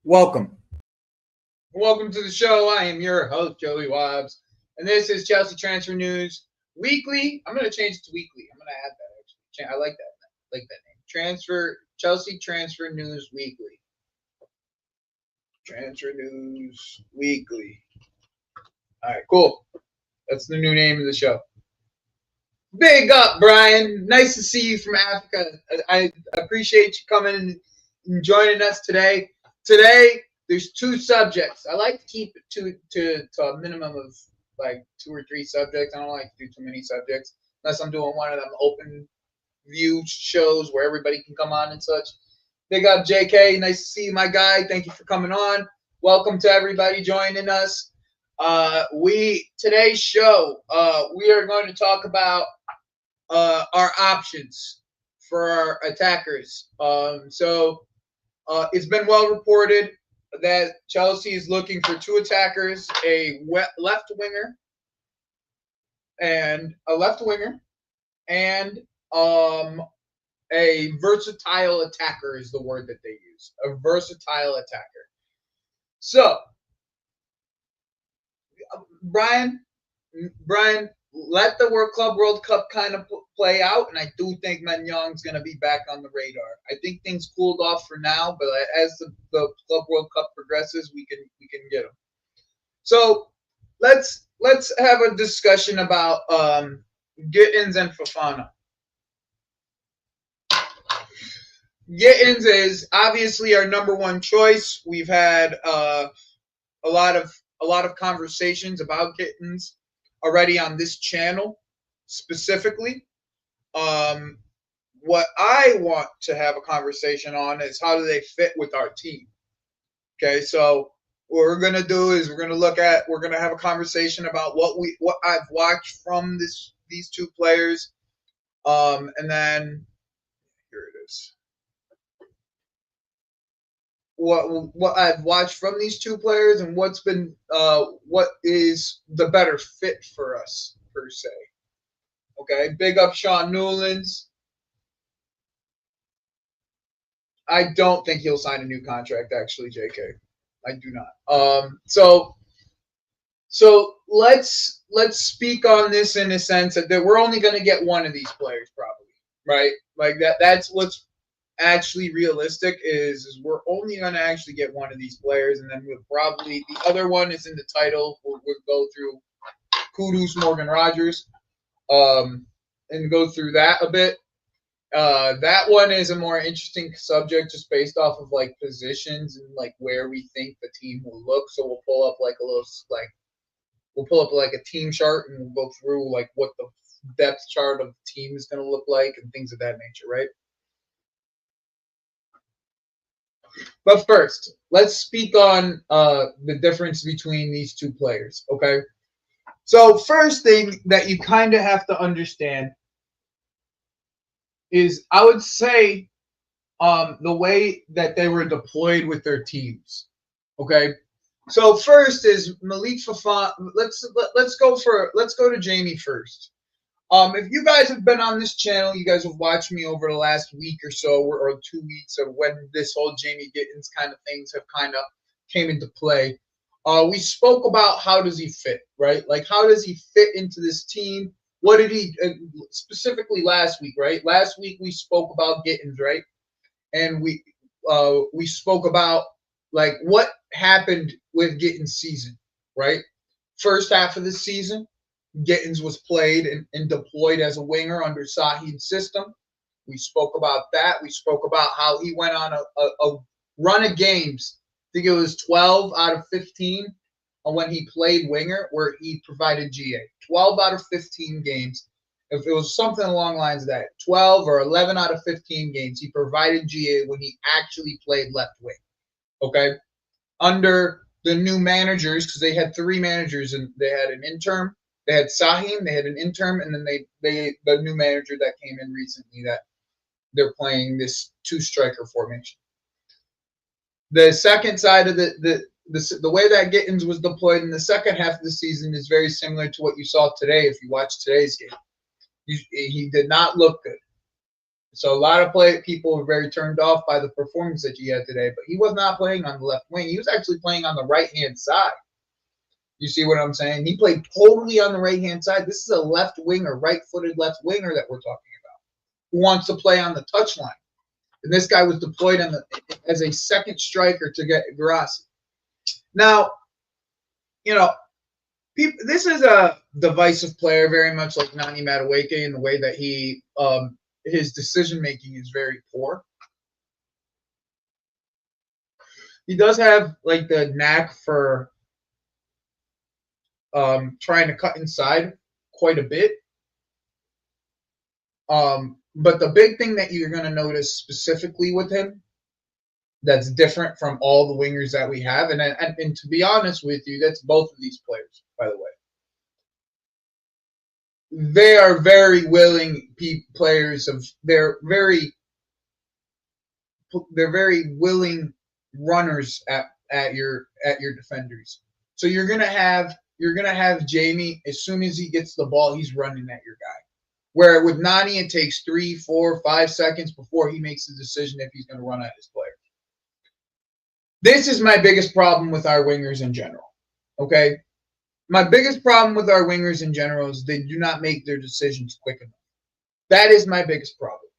Welcome. Welcome to the show. I am your host, Joey Wobbs, and this is Chelsea Transfer News Weekly. I'm going to change it to weekly. I'm going to add that, actually. I like that. Name. Chelsea Transfer News Weekly. Transfer News Weekly. All right, cool. That's the new name of the show. Big up, Brian. Nice to see you from Africa. I appreciate you coming and joining us today. Today, there's two subjects. I like to keep it to a minimum of like 2 or 3 subjects. I don't like to do too many subjects unless I'm doing one of them open view shows where everybody can come on and such. Big up, JK. Nice to see you, my guy. Thank you for coming on. Welcome to everybody joining us. Today's show, we are going to talk about our options for our attackers. It's been well reported that Chelsea is looking for 2 attackers, a left winger and a versatile attacker is the word that they use. A versatile attacker. So, Brian, let the World Cup kind of play out, and I do think Young's going to be back on the radar. I think things cooled off for now, but as the Club World Cup progresses, we can get them. So let's have a discussion about Gittens and Fofana. Gittens is obviously our number one choice. We've had a lot of conversations about Gittens already on this channel specifically. What I want to have a conversation on is how do they fit with our team. Okay, so what we're gonna do is we're gonna have a conversation about what I've watched from these 2 players, and then here it is. What I've watched from these 2 players and what is the better fit for us per se. Okay, big up Sean Newlands. I don't think he'll sign a new contract, actually, JK. I do not. So let's speak on this in a sense that we're only going to get one of these players, probably, right? Like that's what's actually realistic is we're only going to actually get one of these players, and then we'll probably the other one is in the title. We'll go through Kudus, Morgan Rodgers, and go through that a bit. That one is a more interesting subject just based off of like positions and like where we think the team will look. So we'll pull up like a team chart and we'll go through like what the depth chart of the team is going to look like and things of that nature, right? But first, let's speak on the difference between these 2 players, okay? So first thing that you kind of have to understand is I would say the way that they were deployed with their teams, okay? So first is Malik Fofana. Let's go to Jamie first. If you guys have been on this channel, you guys have watched me over the last week or so, or 2 weeks, of when this whole Jamie Gittens kind of things have kind of came into play. We spoke about how does he fit, right? Like how does he fit into this team? What did he specifically last week, right? Last week we spoke about Gittens, right? And we spoke about like what happened with Gittens' season, right? First half of the season, Gittens was played and deployed as a winger under Sahin's system. We spoke about that. We spoke about how he went on a run of games. I think it was 12 out of 15 when he played winger where he provided GA. 12 out of 15 games. If it was something along the lines of that, 12 or 11 out of 15 games, he provided GA when he actually played left wing. Okay? Under the new managers, because they had 3 managers, and they had an interim. They had Sahin, they had an interim, and then the new manager that came in recently that they're playing this 2-striker formation. The second side of the way that Gittens was deployed in the second half of the season is very similar to what you saw today if you watched today's game. He did not look good. So a lot of people were very turned off by the performance that he had today, but he was not playing on the left wing. He was actually playing on the right-hand side. You see what I'm saying? He played totally on the right-hand side. This is a left winger, right-footed left winger that we're talking about, who wants to play on the touchline. And this guy was deployed as a second striker to get Grassi. Now, this is a divisive player, very much like Nani Madueke, in the way that his decision-making is very poor. He does have, like, the knack for trying to cut inside quite a bit. But the big thing that you're going to notice specifically with him that's different from all the wingers that we have, and to be honest with you, that's both of these players, by the way. They are very willing players they're very willing runners at your defenders. So you're gonna have Jamie, as soon as he gets the ball, he's running at your guy. Where with Nani, it takes 3, 4, 5 seconds before he makes the decision if he's gonna run at his player. This is my biggest problem with our wingers in general. Okay? My biggest problem with our wingers in general is they do not make their decisions quick enough. That is my biggest problem.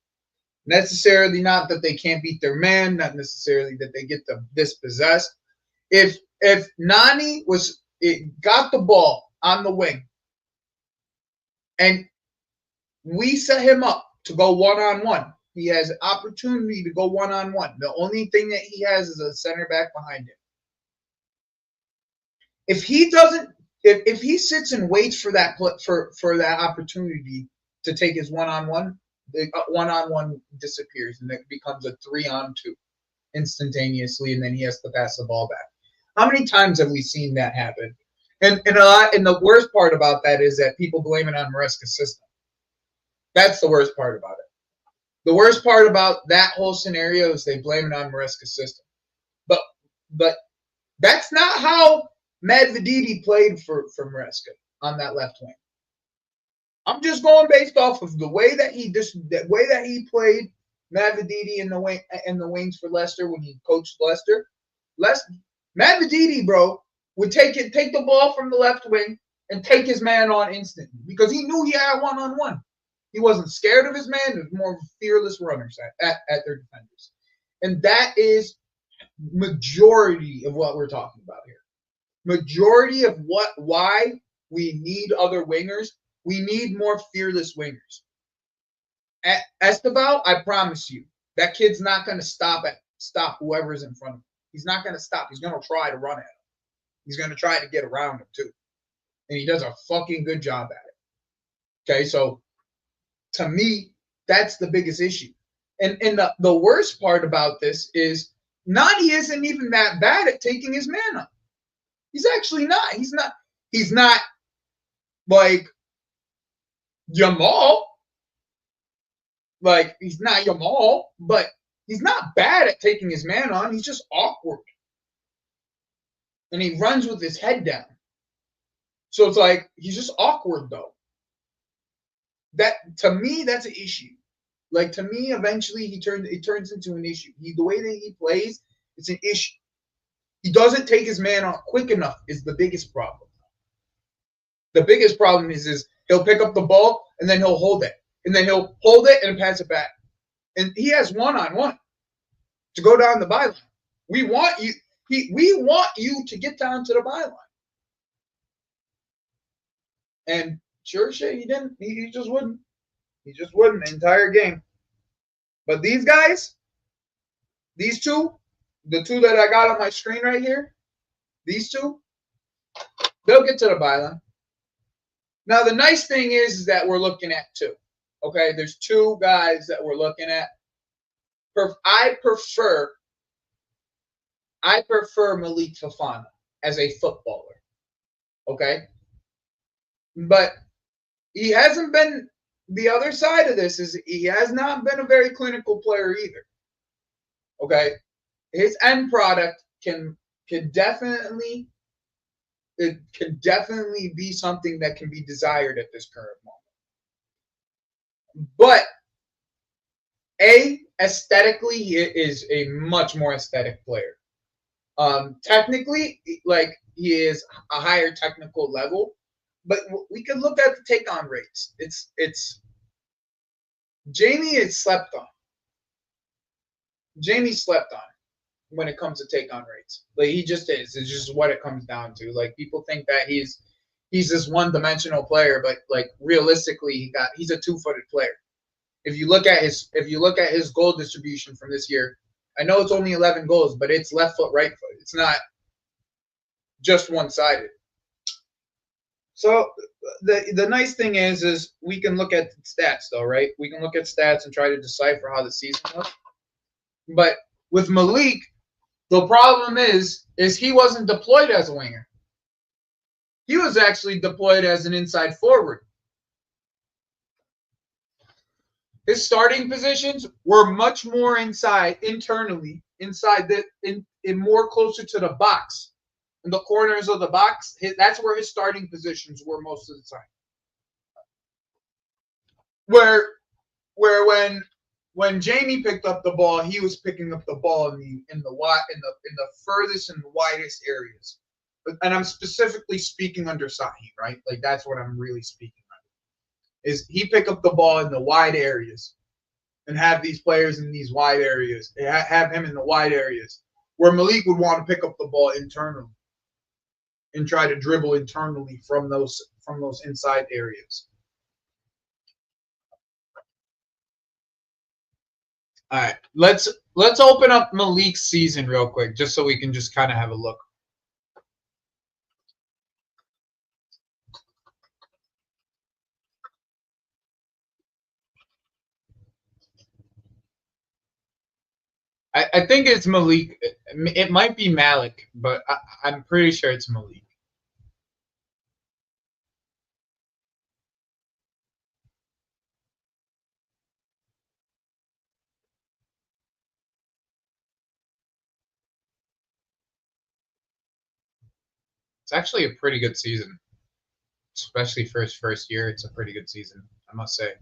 Necessarily not that they can't beat their man, not necessarily that they get dispossessed. If Nani got the ball on the wing and we set him up to go one-on-one, he has opportunity to go one-on-one. The only thing that he has is a center back behind him. If he sits and waits for that opportunity to take his one-on-one, the one-on-one disappears and it becomes a 3-on-2 instantaneously, and then he has to pass the ball back. How many times have we seen that happen? And the worst part about that is that people blame it on Maresca's system. That's the worst part about it. The worst part about that whole scenario is they blame it on Maresca's system. But that's not how Medvedidi played for Maresca on that left wing. I'm just going based off of the way that he played Medvedidi in the wings for Leicester when he coached Leicester. Medvedidi, bro, would take the ball from the left wing and take his man on instantly because he knew he had one-on-one. He wasn't scared of his man. He was more fearless runners at their defenders. And that is majority of what we're talking about here. Majority of why we need other wingers. We need more fearless wingers. At Esteval, I promise you, that kid's not going to stop whoever's in front of him. He's not going to stop. He's going to try to run at him. He's going to try to get around him too. And he does a fucking good job at it. Okay, so to me, that's the biggest issue. And the worst part about this is Nani isn't even that bad at taking his man up. He's actually not. He's not like Jamal. Like, he's not Jamal, but he's not bad at taking his man on. He's just awkward. And he runs with his head down. So it's like, he's just awkward, though. That, to me, that's an issue. Like, to me, eventually, it turns into an issue. The way that he plays, it's an issue. He doesn't take his man on quick enough is the biggest problem. The biggest problem is he'll pick up the ball, and then he'll hold it. And then he'll hold it and pass it back. And he has one-on-one to go down the byline. We want you to get down to the byline. And sure shit, he didn't. He just wouldn't. He just wouldn't the entire game. But these guys, these two, the two that I got on my screen right here, these two, they'll get to the byline. Now, the nice thing is that we're looking at two. Okay, there's two guys that we're looking at. I prefer Malik Fofana as a footballer. Okay? But he hasn't been, the other side of this is he has not been a very clinical player either. Okay? His end product can definitely be something that can be desired at this current moment. But Aesthetically, he is a much more aesthetic player. Technically, like he is a higher technical level, but we could look at the take-on rates. It's Jamie is slept on. Jamie slept on when it comes to take-on rates. Like he just is. It's just what it comes down to. Like people think that he's this one-dimensional player, but like realistically, he's a two-footed player. If you look at his goal distribution from this year, I know it's only 11 goals, but it's left foot, right foot. It's not just one-sided. So the nice thing is we can look at stats though, right? We can look at stats and try to decipher how the season was. But with Malik, the problem is he wasn't deployed as a winger. He was actually deployed as an inside forward. His starting positions were much more internally, in more closer to the box. In the corners of the box, that's where his starting positions were most of the time. Where when Jamie picked up the ball, he was picking up the ball in the furthest and widest areas. And I'm specifically speaking under Sahi, right? Like that's what I'm really speaking on. Is he pick up the ball in the wide areas and have these players in these wide areas, have him in the wide areas, where Malik would want to pick up the ball internally and try to dribble internally from those inside areas. All right, let's open up Malik's season real quick, just so we can just kind of have a look. I think it's Malik. It might be Malik, but I'm pretty sure it's Malik. It's actually a pretty good season, especially for his first year. It's a pretty good season, I must say.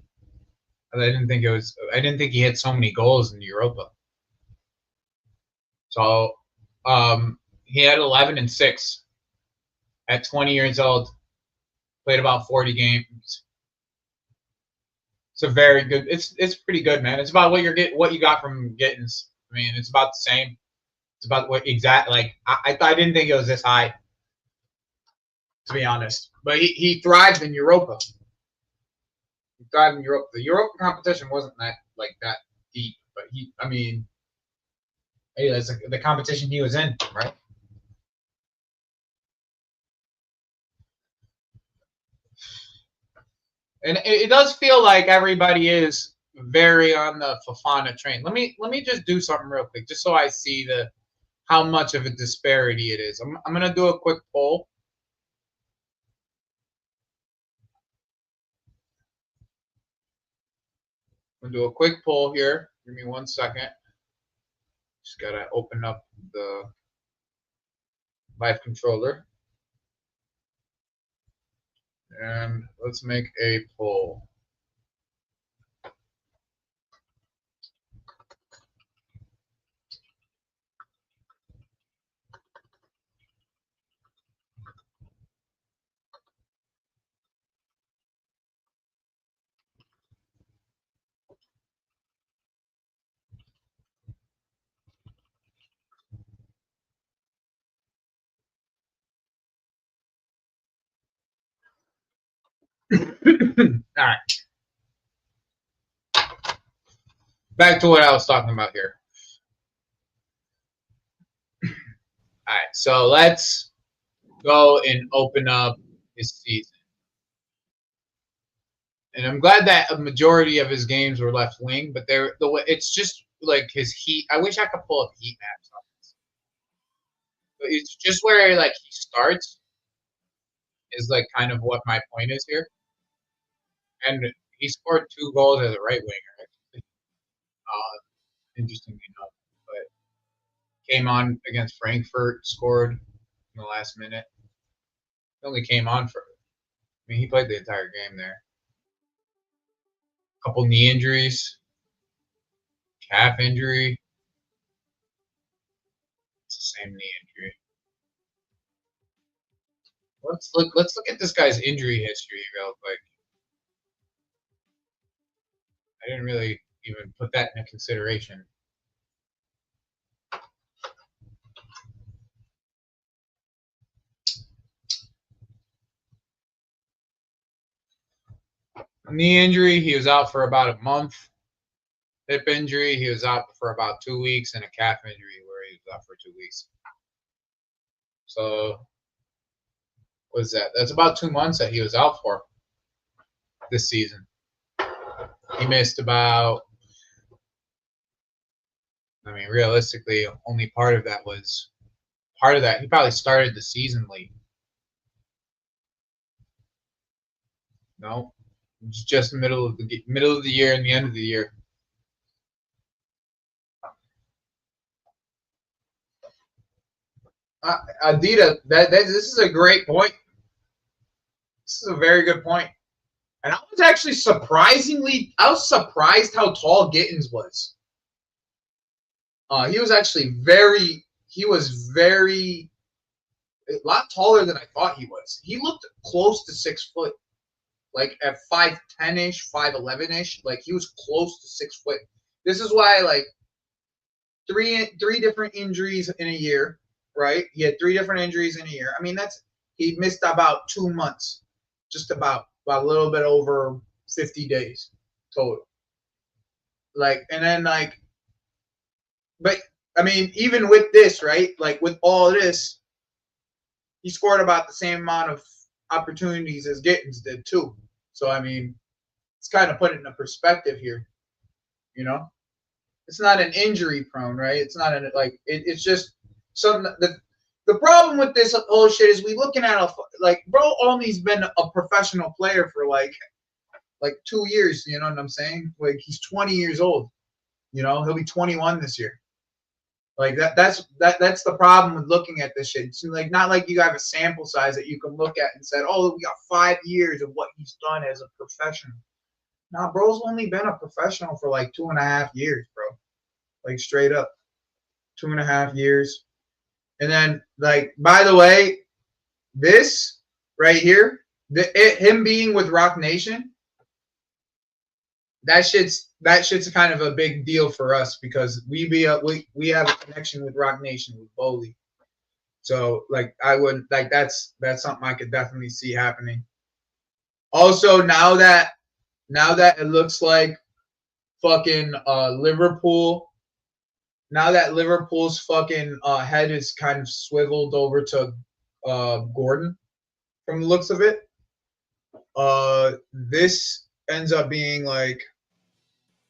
I didn't think he had so many goals in Europa. So, he had 11 and 6 at 20 years old. Played about 40 games. It's a very good. It's pretty good, man. It's about what you got from Gittens. I mean, it's about the same. It's about what exact. Like I didn't think it was this high, to be honest. But he thrived in Europa. He thrived in Europe. The Europa competition wasn't that deep, but hey, that's the competition he was in, right? And it does feel like everybody is very on the Fofana train. Let me just do something real quick, just so I see how much of a disparity it is. I'm gonna do a quick poll. I'm gonna do a quick poll here. Give me 1 second. Just gotta open up the live controller. And let's make a poll. All right. Back to what I was talking about here. All right, so let's go and open up his season. And I'm glad that a majority of his games were left wing, but it's just like his heat. I wish I could pull up heat maps on this. But it's just where like he starts is like kind of what my point is here. And he scored 2 goals as a right winger, actually. Interestingly enough, but came on against Frankfurt, scored in the last minute. He only came on he played the entire game there. A couple knee injuries. Calf injury. It's the same knee injury. Let's look at this guy's injury history real quick. I didn't really even put that into consideration. Knee injury, he was out for about a month. Hip injury, he was out for about 2 weeks, and a calf injury where he was out for 2 weeks. So, what is that? That's about 2 months that he was out for this season. He missed about, I mean, realistically, only part of that, he probably started the season late. No, it's just the middle of the year and the end of the year. Adita, this is a great point. This is a very good point. And I was surprised how tall Gittens was. He was a lot taller than I thought he was. He looked close to 6 foot, like at 5'10-ish, 5'11-ish. Like he was close to 6 foot. This is why, like, three different injuries in a year, right? He had 3 different injuries in a year. I mean, he missed about 2 months, just about a little bit over 50 days total. Like, and then like, but I mean, even with this, right? Like with all this, he scored about the same amount of opportunities as Gittens did too. So I mean, it's kind of put it in a perspective here, you know. It's not an injury prone, right? It's not it's just something that the problem with this whole shit is we looking at bro Olney's been a professional player for like 2 years, you know what I'm saying? Like he's 20 years old, you know, he'll be 21 this year. Like that's the problem with looking at this shit. It's like not like you have a sample size that you can look at and say, oh, we got 5 years of what he's done as a professional. Nah, bro's only been a professional for like 2.5 years, bro. Like straight up, 2.5 years. And then, like, by the way, this right here, him being with Rock Nation, that shit's kind of a big deal for us because we have a connection with Rock Nation with Bowley. So like I would like that's something I could definitely see happening. Also, now that it looks like fucking Liverpool. Now that Liverpool's fucking head is kind of swiveled over to Gordon, from the looks of it, this ends up being like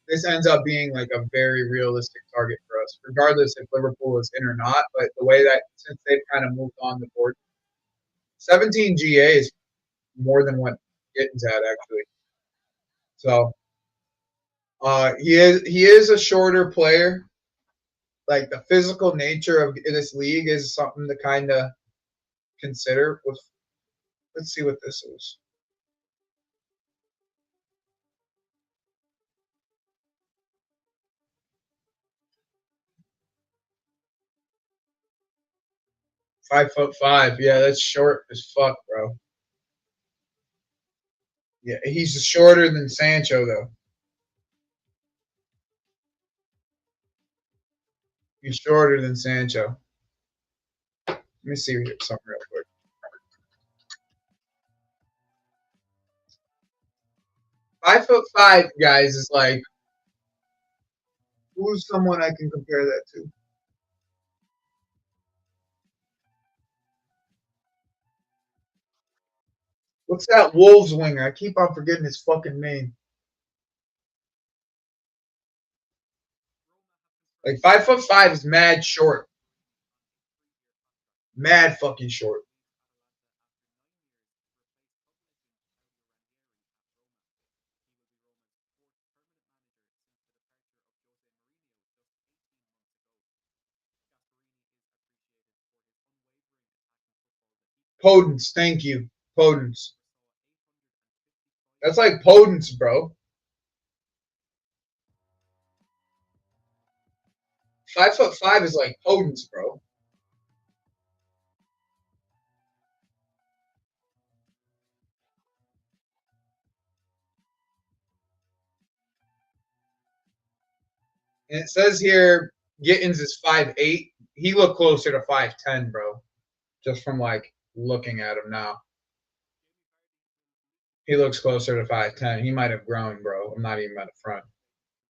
a very realistic target for us, regardless if Liverpool is in or not. But the way that since they've kind of moved on the board, 17 GA is more than what Gittens had actually. So he is a shorter player. Like the physical nature of this league is something to kind of consider. Let's see what this is. $5'5". Yeah, that's short as fuck, bro. Yeah, he's shorter than Sancho though. He's shorter than Sancho. Let me see something real quick. $5'5", guys, is like, who's someone I can compare that to? What's that Wolves winger? I keep on forgetting his fucking name. Like 5'5" is mad short. Mad fucking short. Podence, thank you. Podence. That's like Podence, bro. 5'5" is like Kudus, bro. And it says here Gittens is 5'8". He looked closer to 5'10", bro. Just from like looking at him now. He looks closer to 5'10". He might have grown, bro. I'm not even at the front.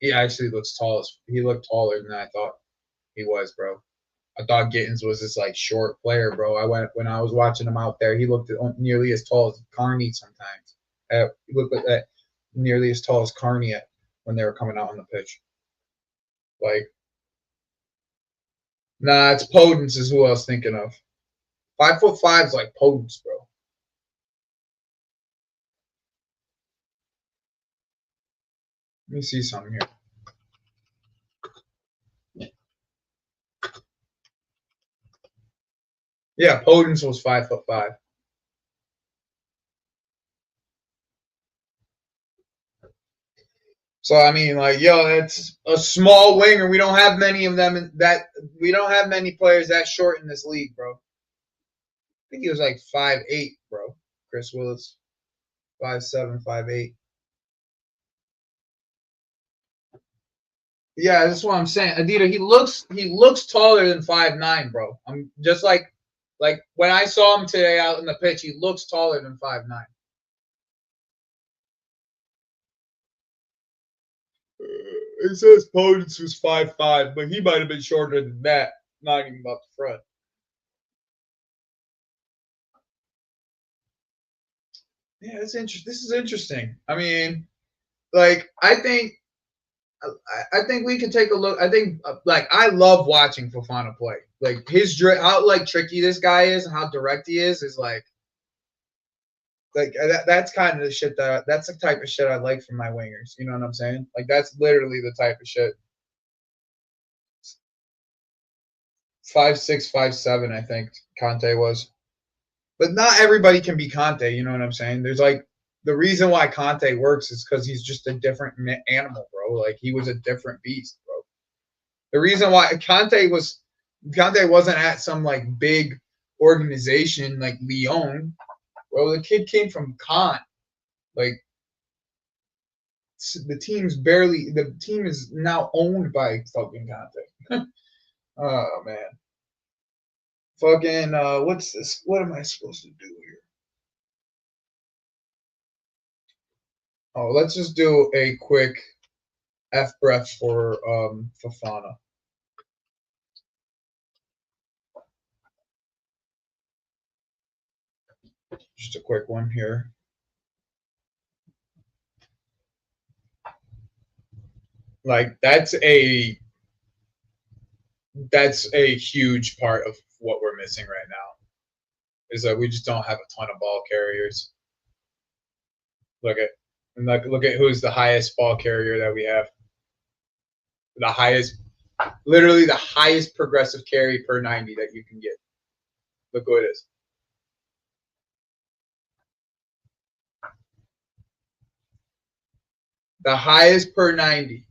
He actually looks tall. He looked taller than I thought he was, bro. I thought Gittens was this like short player, bro. When I was watching him out there, he looked nearly as tall as Carney sometimes. He looked like that nearly as tall as Carney when they were coming out on the pitch. Like, nah, it's Podence is who I was thinking of. 5'5" is like Podence, bro. Let me see something here. Yeah, Podence was 5'5". So I mean, like, yo, that's a small winger. We don't have many of them. We don't have many players that short in this league, bro. I think he was like 5'8", bro. Chris Willis, 5'7", 5'8". Yeah, that's what I'm saying. Adita, he looks taller than 5'9", bro. I'm just like when I saw him today out in the pitch, he looks taller than 5'9". It says Podence was 5'5", but he might have been shorter than that. Not even about the front. Yeah, it's interesting. This is interesting. I mean, like I think we could take a look. I think like I love watching Fofana play. Like how like tricky this guy is and how direct he is like that's kind of the shit that's the type of shit I like from my wingers. You know what I'm saying? Like that's literally the type of shit. 5'6", 5'7", I think Conte was. But not everybody can be Conte. You know what I'm saying? There's like the reason why Conte works is because he's just a different animal, bro. Like he was a different beast, bro. The reason why Conte wasn't at some like big organization like Lyon. Well, the kid came from Caen. Like the team is now owned by fucking Conte. Oh man. Fucking what's this? What am I supposed to do here? Oh, let's just do a quick F breath for Fofana. Just a quick one here. Like that's a huge part of what we're missing right now. Is that we just don't have a ton of ball carriers. Look at look at who's the highest ball carrier that we have. The highest, literally the highest progressive carry per 90 that you can get. Look who it is. The highest per 90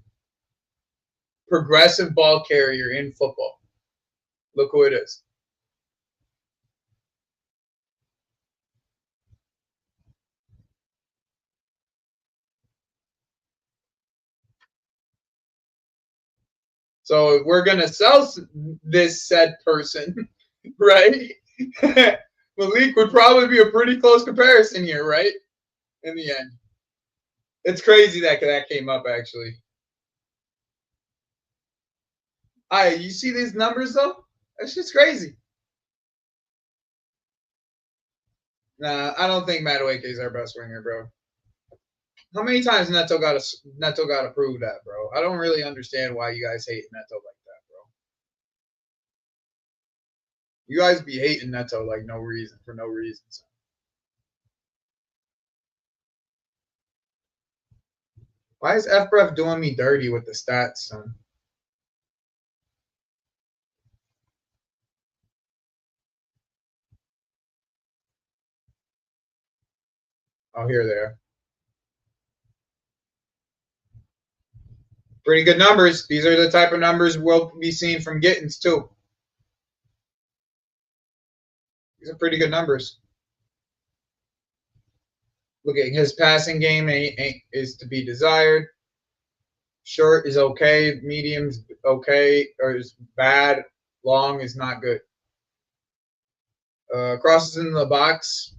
progressive ball carrier in football. Look who it is. So we're gonna sell this said person, right? Malik would probably be a pretty close comparison here, right? In the end, it's crazy that came up actually. You see these numbers though? That's just crazy. Nah, I don't think Madueke is our best winger, bro. How many times Neto got approved that, bro? I don't really understand why you guys hate Neto like that, bro. You guys be hating Neto like no reason for no reason. So. Why is FBref doing me dirty with the stats, son? Oh, here they are. Pretty good numbers. These are the type of numbers we'll be seeing from Gittens too. These are pretty good numbers. Look at his passing game is to be desired. Short is okay. Medium's okay or is bad. Long is not good. Crosses in the box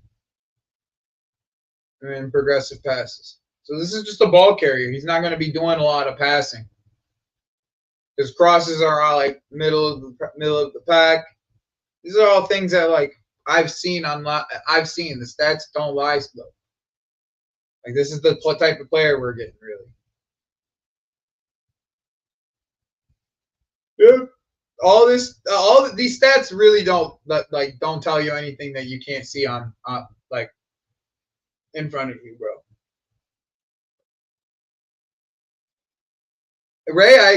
and progressive passes. So this is just a ball carrier. He's not going to be doing a lot of passing. His crosses are all like middle of the pack. These are all things that like I've seen I've seen the stats don't lie though. Like this is the type of player we're getting really. Yeah. All these stats really don't tell you anything that you can't see on like in front of you, bro. Ray, I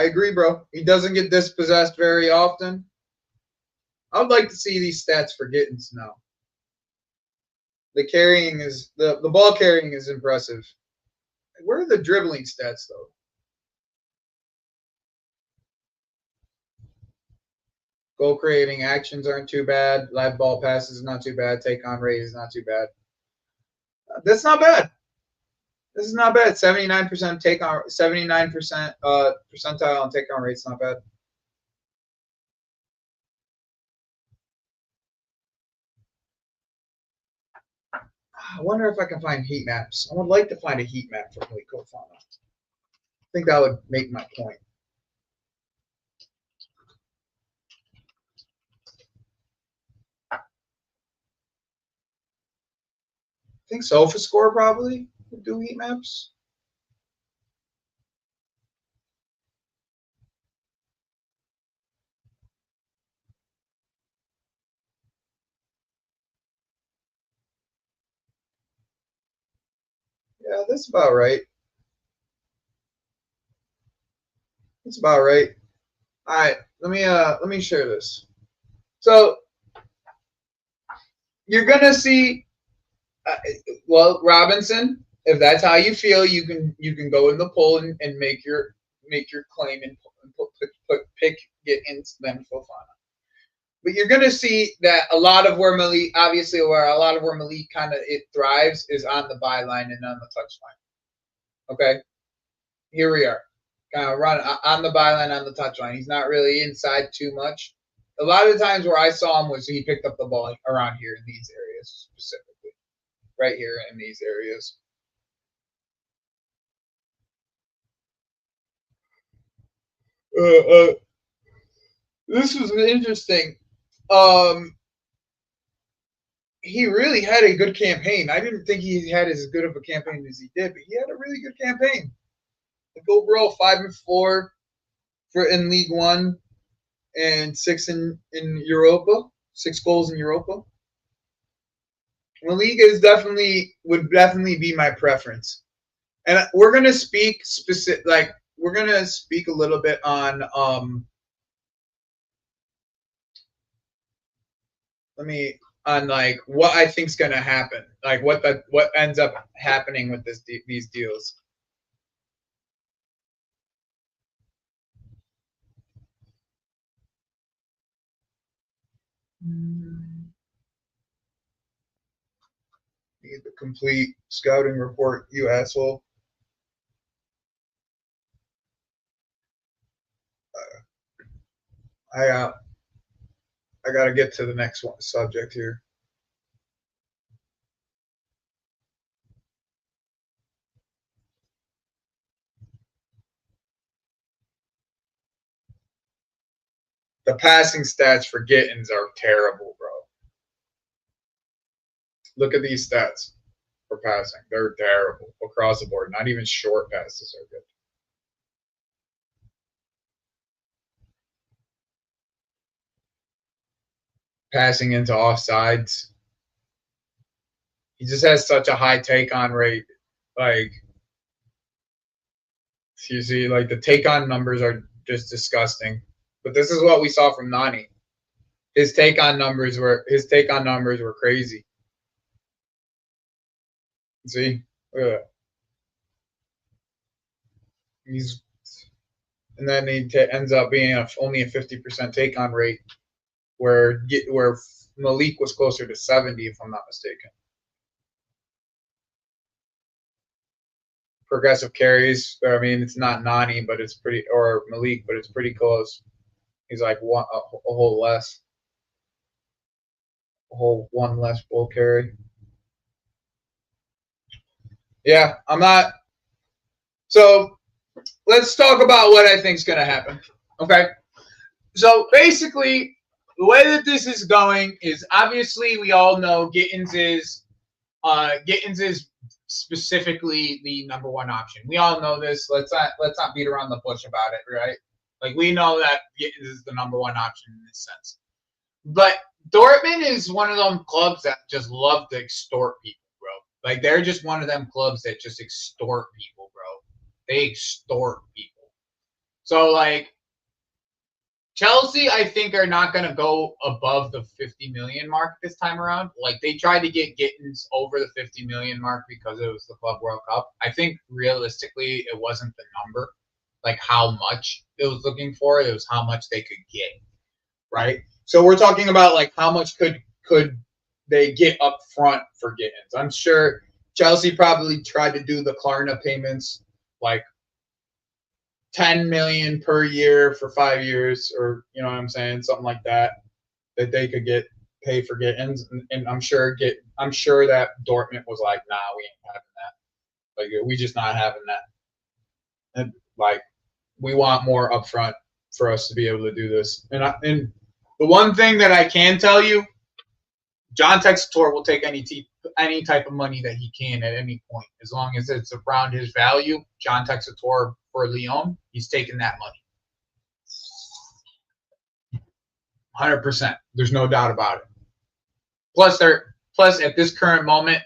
agree, bro. He doesn't get dispossessed very often. I would like to see these stats for Gittens now. The carrying is the ball carrying is impressive. Where are the dribbling stats though? Goal creating actions aren't too bad. Live ball passes is not too bad. Take on rate is not too bad. That's not bad. This is not bad. 79% take on 79% percentile on take on rate's not bad. I wonder if I can find heat maps. I would like to find a heat map for Fofana. I think that would make my point. I think SofaScore probably would do heat maps. Yeah, that's about right. That's about right. All right, let me share this. So you're gonna see, well, Robinson. If that's how you feel, you can go in the poll and make your claim and pick Gittens then Fofana. But you're gonna see that a lot of where Malik, obviously, where a lot of where Malik kind of it thrives is on the byline and on the touchline. Okay, here we are. Kind of run on the byline, on the touchline. He's not really inside too much. A lot of the times where I saw him was he picked up the ball around here in these areas specifically, right here in these areas. This was interesting. He really had a good campaign. I didn't think he had as good of a campaign as he did, but he had a really good campaign. Like overall, 5-4 for in League One, and 6 in Europa. 6 goals in Europa. La Liga is would definitely be my preference. And we're gonna speak specific, like we're gonna speak a little bit on on like what I think's gonna happen, like what ends up happening with these deals. Need the complete scouting report, you asshole. I gotta get to the next subject here. The passing stats for Gittens are terrible, bro. Look at these stats for passing. They're terrible across the board. Not even short passes are good. Passing into offsides. He just has such a high take on rate. Like, you see, like the take on numbers are just disgusting. But this is what we saw from Nani. His take on numbers were crazy. See, look at that. And then he ends up being only a 50% take on rate, where Malik was closer to 70, if I'm not mistaken. Progressive carries. I mean, it's not Nani, but it's pretty, or Malik, but it's pretty close. He's like a whole one less bull carry. Yeah, I'm not. So let's talk about what I think is going to happen. Okay. So basically, the way that this is going is, obviously we all know Gittens is specifically the number one option. We all know this. Let's not beat around the bush about it, right? Like, we know that Gittens is the number one option in this sense. But Dortmund is one of them clubs that just love to extort people, bro. Like, they're just one of them clubs that just extort people, bro. They extort people. So, like, Chelsea, I think, are not going to go above the 50 million mark this time around. Like, they tried to get Gittens over the 50 million mark because it was the Club World Cup. I think realistically, it wasn't the number, like how much it was looking for. It was how much they could get, right? So we're talking about, like, how much could they get up front for Gittens. I'm sure Chelsea probably tried to do the Klarna payments, like 10 million per year for 5 years, or you know what I'm saying, something like that they could pay for Gittens, and I'm sure that Dortmund was like, nah, we ain't having that. Like, we just not having that. And like, we want more upfront for us to be able to do this. And the one thing that I can tell you, John Textor will take any type of money that he can at any point, as long as it's around his value. John Textor for Lyon, he's taking that money, 100%. There's no doubt about it. Plus at this current moment,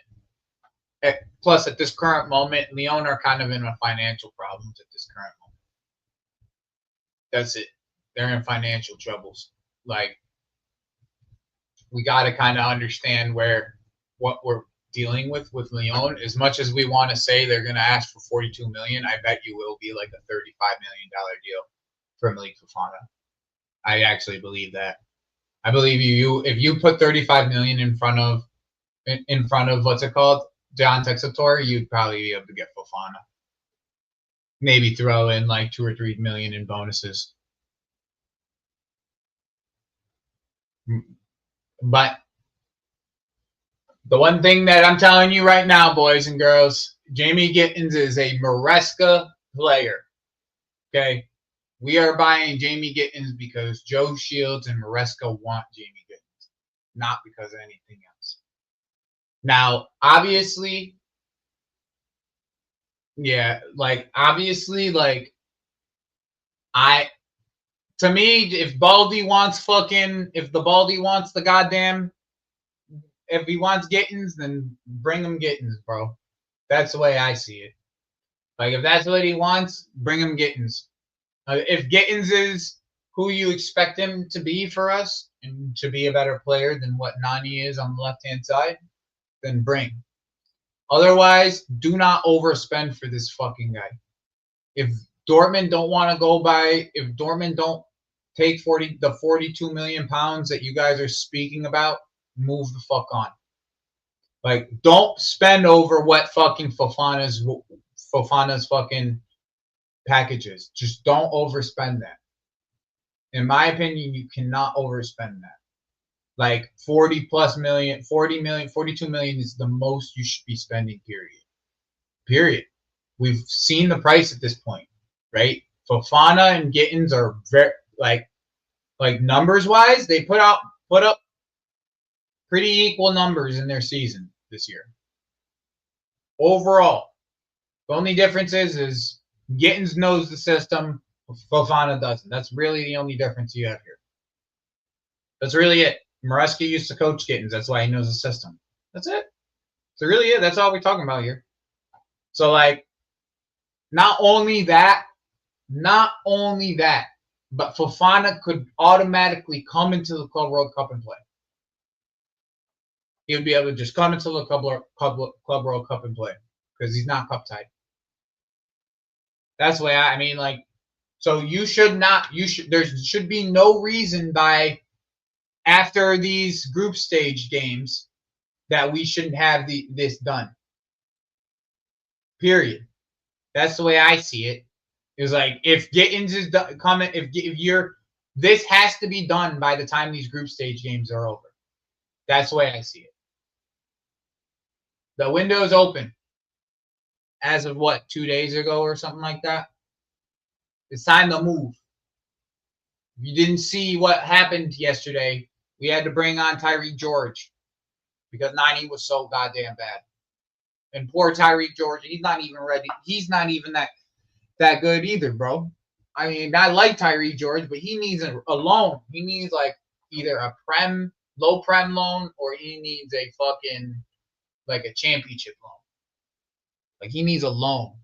Lyon are kind of in a financial problems at this current moment. That's it. They're in financial troubles. Like, we got to kind of understand what we're dealing with Lyon. As much as we want to say they're going to ask for 42 million, I bet you will be like a $35 million deal for Malik Fofana. I actually believe that. I believe if you put 35 million in front of what's it called, John Textor, you'd probably be able to get Fofana. Maybe throw in like 2 or 3 million in bonuses. But the one thing that I'm telling you right now, boys and girls, Jamie Gittens is a Maresca player. Okay? We are buying Jamie Gittens because Joe Shields and Maresca want Jamie Gittens, not because of anything else. Now, obviously, to me, if Baldy wants if he wants Gittens, then bring him Gittens, bro. That's the way I see it. Like, if that's what he wants, bring him Gittens. If Gittens is who you expect him to be for us, and to be a better player than what Nani is on the left-hand side, then bring. Otherwise, do not overspend for this fucking guy. If Dortmund don't take the 42 million pounds that you guys are speaking about, move the fuck on. Like, don't spend over what fucking Fofana's fucking packages. Just don't overspend that. In my opinion, you cannot overspend that. Like, 42 million is the most you should be spending, period. We've seen the price at this point, right? Fofana and Gittens are very, like numbers wise, they put up pretty equal numbers in their season this year. Overall, the only difference is Gittens knows the system, Fofana doesn't. That's really the only difference you have here. That's really it. Maresca used to coach Gittens. That's why he knows the system. That's it. So really it. That's all we're talking about here. So, like, not only that, but Fofana could automatically come into the Club World Cup and play. He would be able to just come into the Club World Cup and play because he's not cup tied. That's the way I mean, like, so there should be no reason after these group stage games that we shouldn't have this done. Period. That's the way I see it. It's like if Gittens is coming, this has to be done by the time these group stage games are over. That's the way I see it. The window is open. As of 2 days ago or something like that. It's time to move. You didn't see what happened yesterday. We had to bring on Tyreek George because 90 was so goddamn bad. And poor Tyreek George, he's not even ready. He's not even that good either, bro. I mean, I like Tyreek George, but he needs a loan. He needs like either a low prem loan, or he needs a fucking like a championship loan. Like he needs a loan.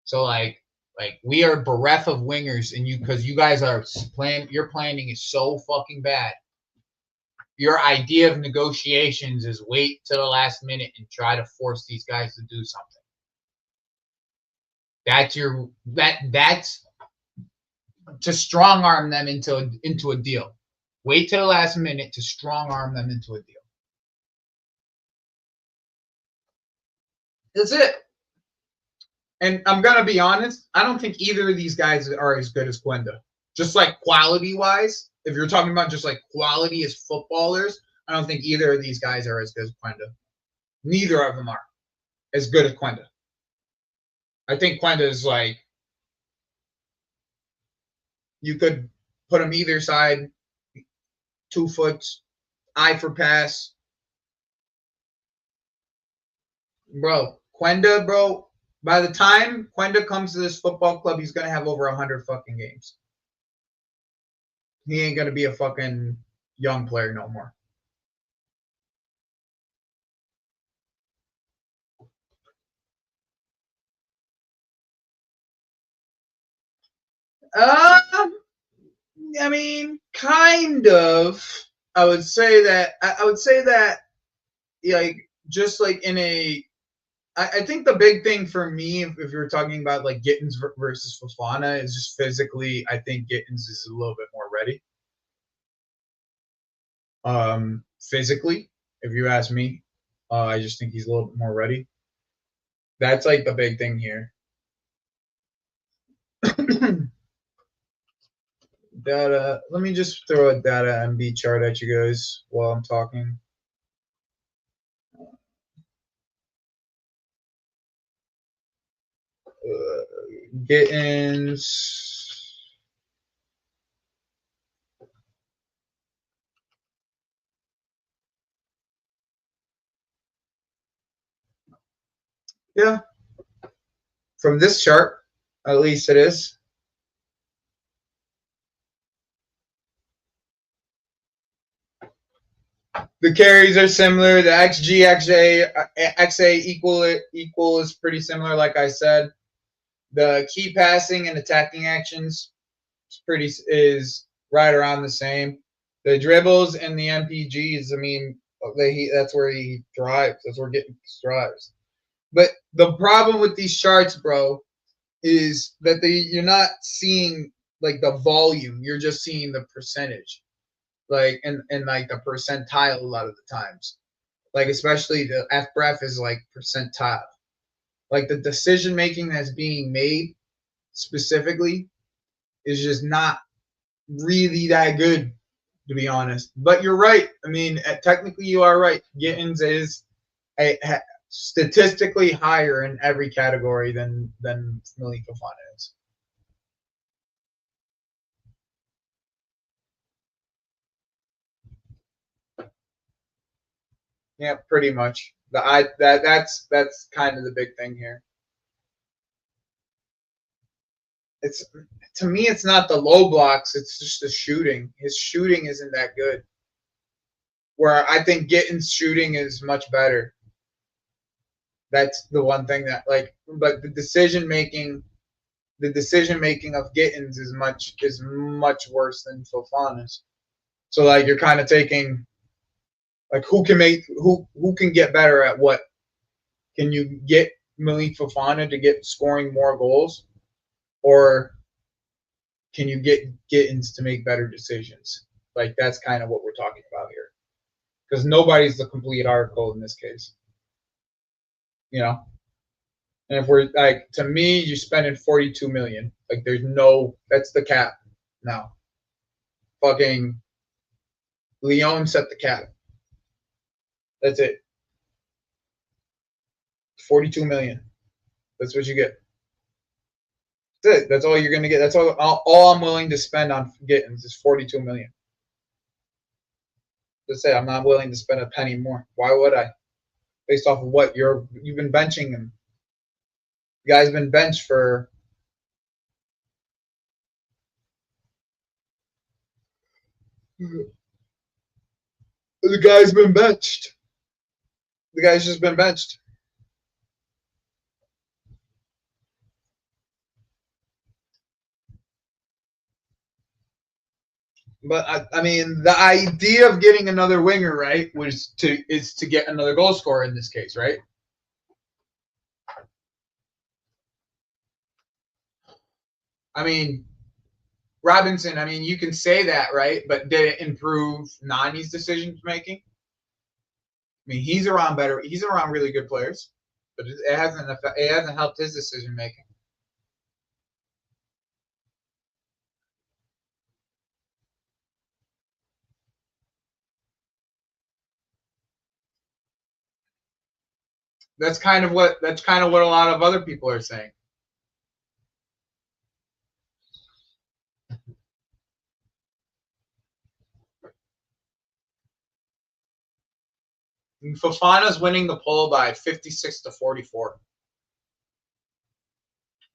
So like we are bereft of wingers, and because you guys are your planning is so fucking bad. Your idea of negotiations is wait till the last minute and try to force these guys to do something. That's to strong arm them into a deal. Wait till the last minute to strong arm them into a deal. That's it. And I'm gonna be honest, I don't think either of these guys are as good as Quenda. Just like quality-wise, if you're talking about just like quality as footballers, I don't think either of these guys are as good as Quenda. Neither of them are as good as Quenda. I think Quenda is like, you could put him either side, 2 foot, eye for pass. Bro, Quenda, bro, by the time Quenda comes to this football club, he's going to have over 100 fucking games. He ain't going to be a fucking young player no more. I mean, kind of. I would say that, like, just like in a, I think the big thing for me, if you're talking about like Gittens versus Fofana, is just physically, I think Gittens is a little bit more ready. Physically, if you ask me, I just think he's a little bit more ready. That's like the big thing here. Data. Let me just throw a data MB chart at you guys while I'm talking. Gittens. Yeah. From this chart, at least it is. The carries are similar. The XG, XA equal is pretty similar, like I said. The key passing and attacking actions is right around the same. The dribbles and the MPGs, I mean, that's where he thrives. That's where Gittens thrives. But the problem with these charts, bro, is that you're not seeing like the volume. You're just seeing the percentage, like and like the percentile a lot of the times. Like especially the FBref is like percentile. Like the decision making that's being made specifically is just not really that good, to be honest. But you're right. I mean, technically you are right. Gittens is statistically higher in every category than Malik Fofana is. Yeah, pretty much. That's kind of the big thing here. It's, to me, it's not the low blocks. It's just the shooting. His shooting isn't that good. Where I think Gittens' shooting is much better. That's the one thing that but the decision making of Gittens is much worse than Fofana's. So like you're kind of taking like who can get better at what? Can you get Malik Fofana to get scoring more goals, or can you get Gittens to make better decisions? Like that's kind of what we're talking about here, because nobody's the complete article in this case, you know. And if we're like, to me, you're spending 42 million. Like, there's no, that's the cap now. Fucking Leon set the cap. That's it. 42 million. That's what you get. That's it. That's all you're gonna get. That's all I'm willing to spend on Gittens is 42 million. That's it. I'm not willing to spend a penny more. Why would I? Based off of what you've been benching him. The guy's been benched for the guy's been benched. The guy's just been benched. But I mean, the idea of getting another winger, right, is to get another goal scorer in this case, right? I mean, Robinson. I mean, you can say that, right? But did it improve Nani's decision making? I mean, he's around better. He's around really good players, but it hasn't helped his decision making. That's kind of what a lot of other people are saying. And Fofana's winning the poll by 56-44.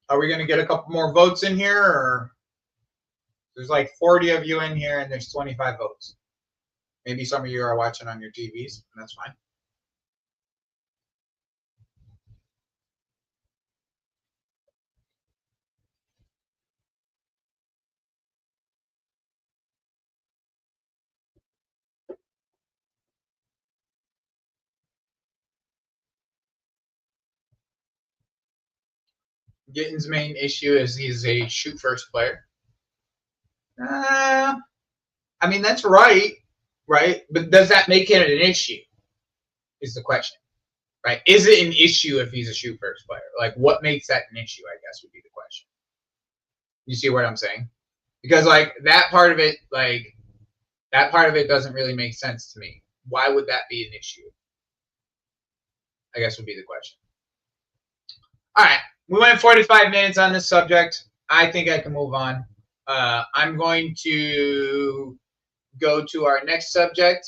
Are we going to get a couple more votes in here, or there's like 40 of you in here and there's 25 votes? Maybe some of you are watching on your TVs, and that's fine. Gittens' main issue is he's a shoot first player. I mean, that's right? But does that make it an issue? Is the question, right? Is it an issue if he's a shoot first player? Like, what makes that an issue? I guess would be the question. You see what I'm saying? Because like that part of it doesn't really make sense to me. Why would that be an issue? I guess would be the question. All right, we went 45 minutes on this subject. I think I can move on. I'm going to go to our next subject.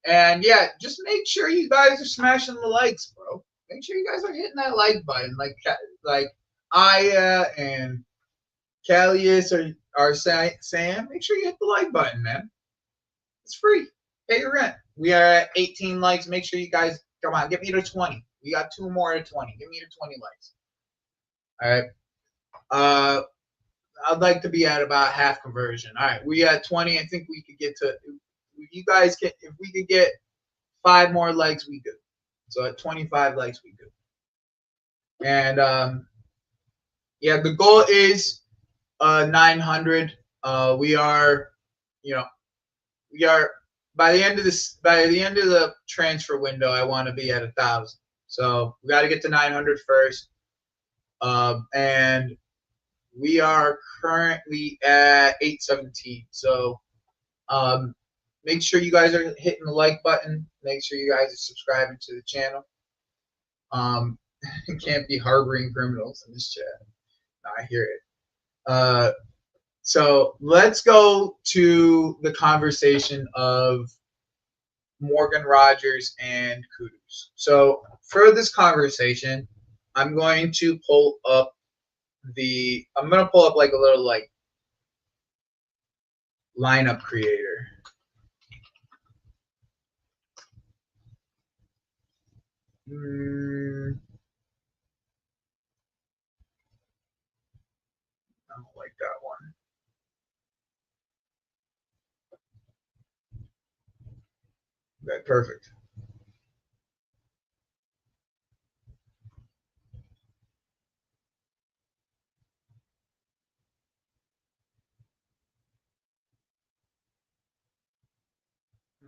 And yeah, just make sure you guys are smashing the likes, bro. Make sure you guys are hitting that like button, like Aya and Callius are saying. Make sure you hit the like button, man. It's free. Pay your rent. We are at 18 likes. Make sure you guys come on. Get me to 20. We got 2 more to 20. Get me to 20 likes. All right. I'd like to be at about half conversion. All right. We at 20. I think we could get to. If we could get 5 more likes, we good. So at 25 likes, we good. And yeah, the goal is 900. We are by the end of the transfer window, I want to be at 1,000. So we got to get to 900 first. And we are currently at 817. So make sure you guys are hitting the like button. Make sure you guys are subscribing to the channel. Can't be harboring criminals in this chat. I hear it. So let's go to the conversation of Morgan Rodgers and Kudus. So for this conversation, I'm going to pull up like a little like lineup creator. I don't like that one. Okay, perfect.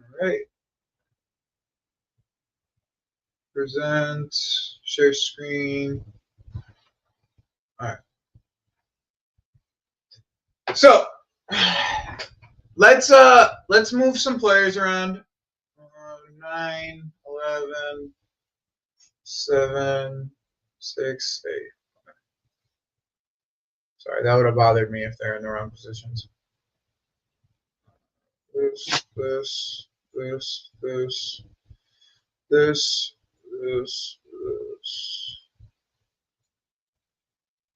All right. Present, share screen. All right. So let's move some players around. 9, 11, 7, 6, 8. Sorry, that would have bothered me if they're in the wrong positions. This.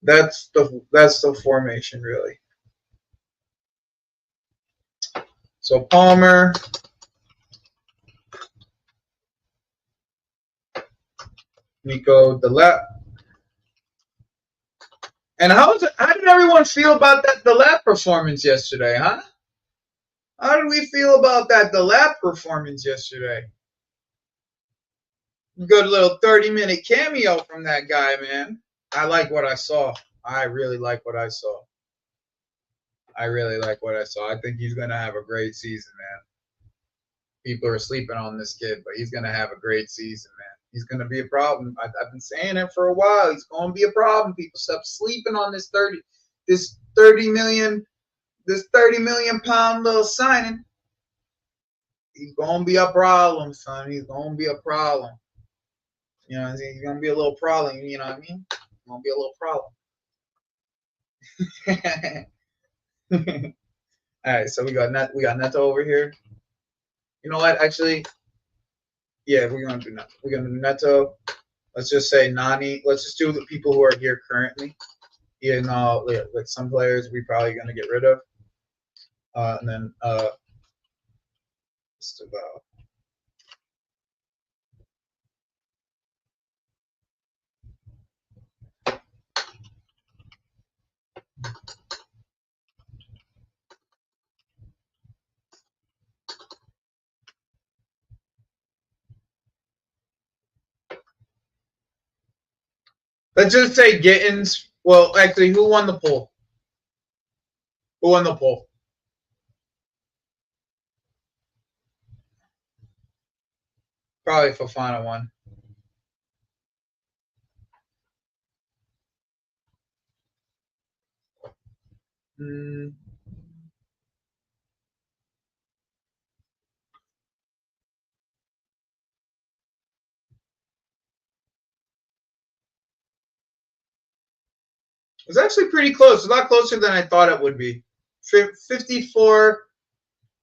That's the formation really. So Palmer, Nico, the left. And how did everyone feel about the lap performance yesterday, huh? How did we feel about the lap performance yesterday? Good little 30-minute cameo from that guy, man. I like what I saw. I really like what I saw. I think he's going to have a great season, man. People are sleeping on this kid, but he's going to have a great season, man. He's going to be a problem. I've been saying it for a while. He's going to be a problem. People stop sleeping on this 30 million pound little signing. He's going to be a problem, son. He's going to be a problem. You know, he's going to be a little problem. You know what I mean? He's going to be a little problem. All right, so we got Neto over here. You know what? Actually, yeah, we're going to do Neto. We're going to do Neto. Let's just say Nani. Let's just do the people who are here currently. Even though, like some players, we're probably going to get rid of. And then just about. Let's just say Gittens. Well, actually, who won the poll? Who won the poll? Probably Fofana won. It was actually pretty close. A lot closer than I thought it would be. 54.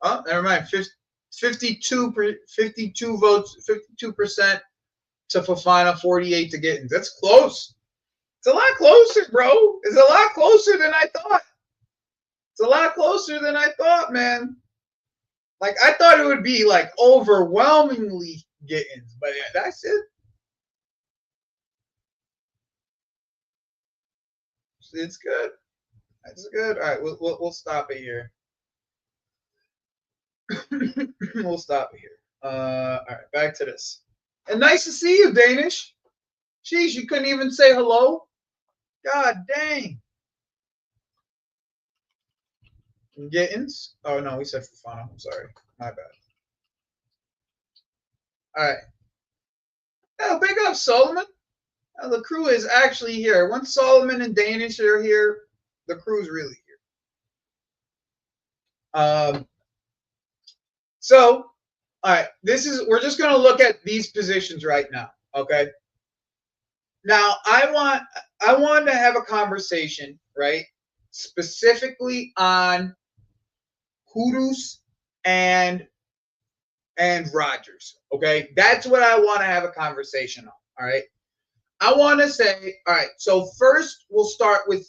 Oh, never mind. 52 votes. 52% to Fofana. 48 to Gittens. That's close. It's a lot closer, bro. It's a lot closer than I thought. It's a lot closer than I thought, man. Like, I thought it would be, like, overwhelmingly Gittens. But yeah, that's it. It's good. That's good. All right, we'll stop it here. We'll stop it here. All right, back to this. And nice to see you, Danish. Jeez, you couldn't even say hello. God dang. Gittens? Oh no, we said Fofana. I'm sorry. My bad. All right. Oh, big up Solomon. The crew is actually here. Once Solomon and Danish are here, the crew's really here. So, all right, we're just going to look at these positions right now, okay? Now, I want to have a conversation, right, specifically on Kudus and Rodgers, okay? That's what I want to have a conversation on, all right? I want to say, all right, so first we'll start with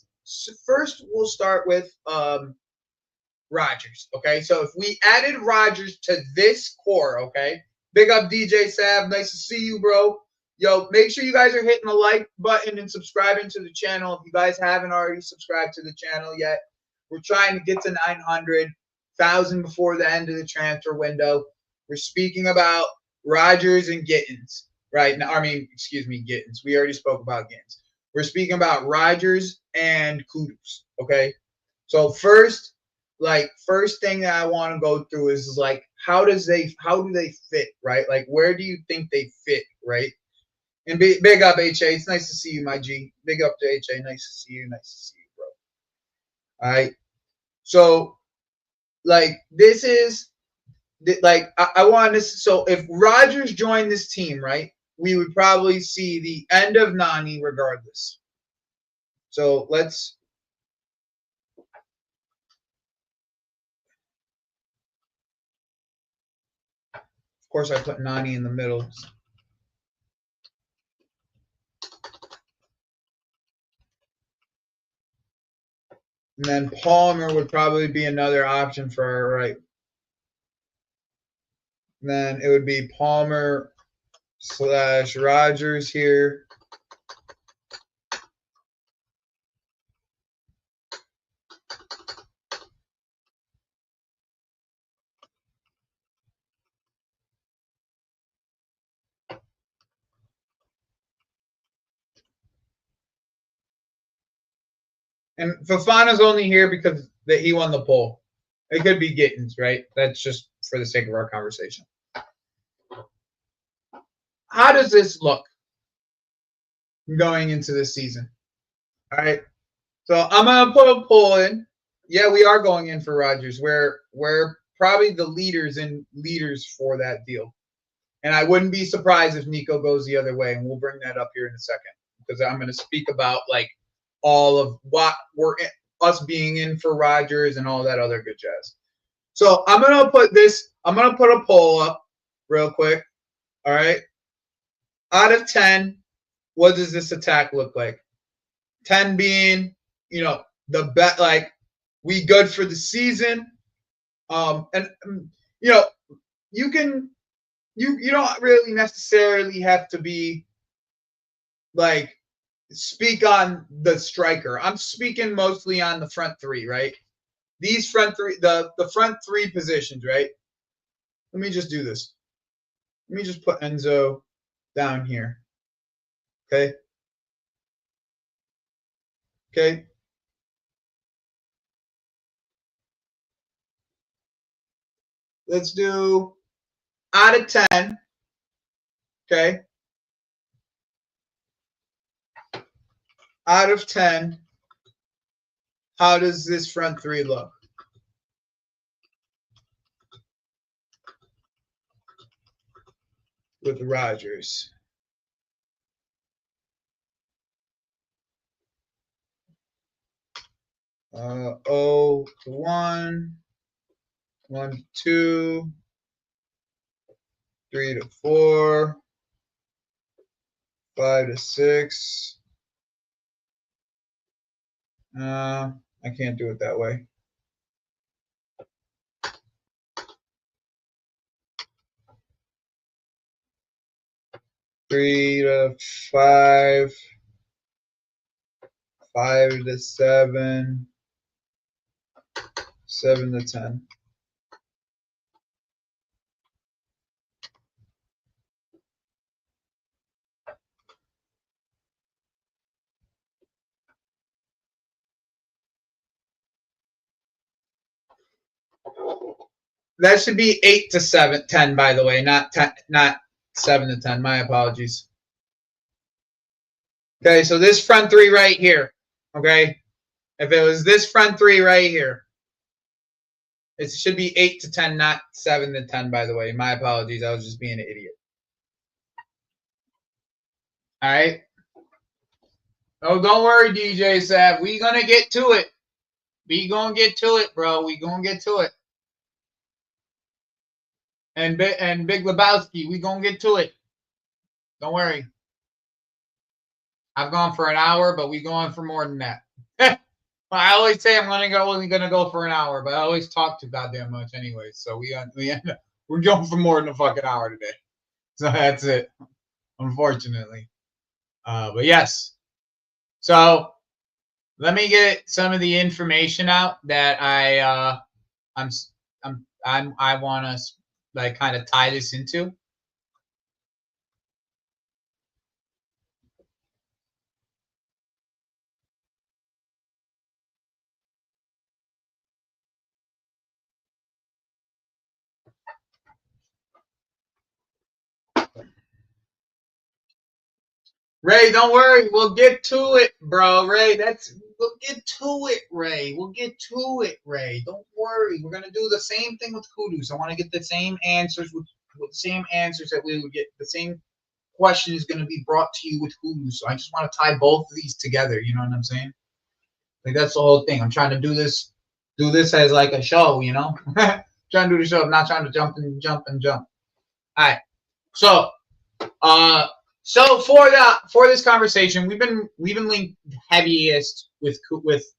Rodgers, okay? So if we added Rodgers to this core, okay? Big up DJ Sav, nice to see you, bro. Yo, make sure you guys are hitting the like button and subscribing to the channel. If you guys haven't already subscribed to the channel yet, we're trying to get to 900,000 before the end of the transfer window. We're speaking about Rodgers and Gittens right now. I mean, excuse me, Gittens. We already spoke about Gittens. We're speaking about Rodgers and Kudus, okay? So first thing that I want to go through is like how do they fit, right? Like, where do you think they fit, right? And big up, HA. It's nice to see you, my G. Big up to HA. Nice to see you. Nice to see you, bro. All right. So, like, this is like I want this. So, if Rodgers joined this team, right, we would probably see the end of Nani regardless. So let's. Of course, I put Nani in the middle. And then Palmer would probably be another option for our right. And then it would be Palmer / Rodgers here. And Fofana's only here because that he won the poll. It could be Gittens, right? That's just for the sake of our conversation. How does this look going into this season? All right. So I'm gonna put a poll in. Yeah, we are going in for Rodgers. We're probably the leaders for that deal. And I wouldn't be surprised if Nico goes the other way, and we'll bring that up here in a second because I'm going to speak about like all of what us being in for Rodgers and all that other good jazz. So I'm going to put a poll up real quick. All right. Out of 10, what does this attack look like? 10 being, the bet, like we good for the season. And you can. You don't really necessarily have to be like speak on the striker. I'm speaking mostly on the front three, right? These front three, the front three positions, right? Let me just do this. Let me just put Enzo down here. Okay. Okay. Let's do out of 10. Okay. Out of 10, how does this front three look? With Rodgers. O to 1, 1 to 2, 3 to 4, 5 to 6. I can't do it that way. Three to 5, 5 to 7, 7 to 10. That should be 8 to 7, 10, by the way, not 10, not 7 to 10. My apologies. Okay, so this front three right here, okay? If it was this front three right here, it should be 8 to 10, not 7 to 10, by the way. My apologies. I was just being an idiot. All right? Oh, don't worry, DJ Sav. We going to get to it. We going to get to it, bro. We going to get to it. And Big Lebowski, we going to get to it. Don't worry. I've gone for an hour, but we going for more than that. I always say I'm only gonna go for an hour, but I always talk too goddamn much anyway. So we're going for more than a fucking hour today. So that's it, unfortunately. But yes. So let me get some of the information out that I want to like kind of tie this into. Ray, don't worry. We'll get to it, bro. Ray, we'll get to it, Ray. We'll get to it, Ray. Don't worry. We're gonna do the same thing with Kudus. I want to get the same answers with the same answers that we would get. The same question is gonna be brought to you with Kudus. So I just want to tie both of these together. You know what I'm saying? Like that's the whole thing. I'm trying to do this as like a show. You know, trying to do the show. I'm not trying to jump and jump and jump. All right. So, so for this conversation, we've been linked heaviest with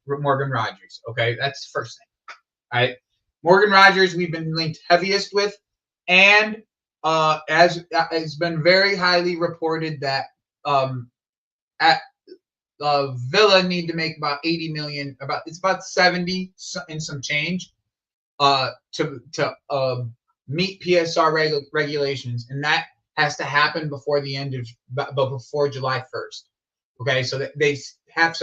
Morgan Rodgers. Okay, that's the first thing. All right, Morgan Rodgers, we've been linked heaviest with, and as it's been very highly reported that at Villa need to make about 80 million, it's about 70 and some change, to meet PSR regulations, and that has to happen before the end of, but before July 1st. Okay, so they have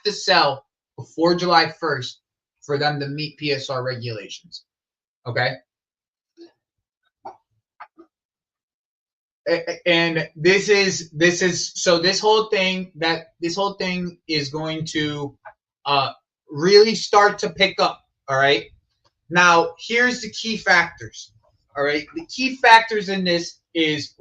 to sell before July 1st for them to meet PSR regulations. Okay, and this whole thing is going to really start to pick up. All right. Now, here's the key factors. All right. The key factors in this is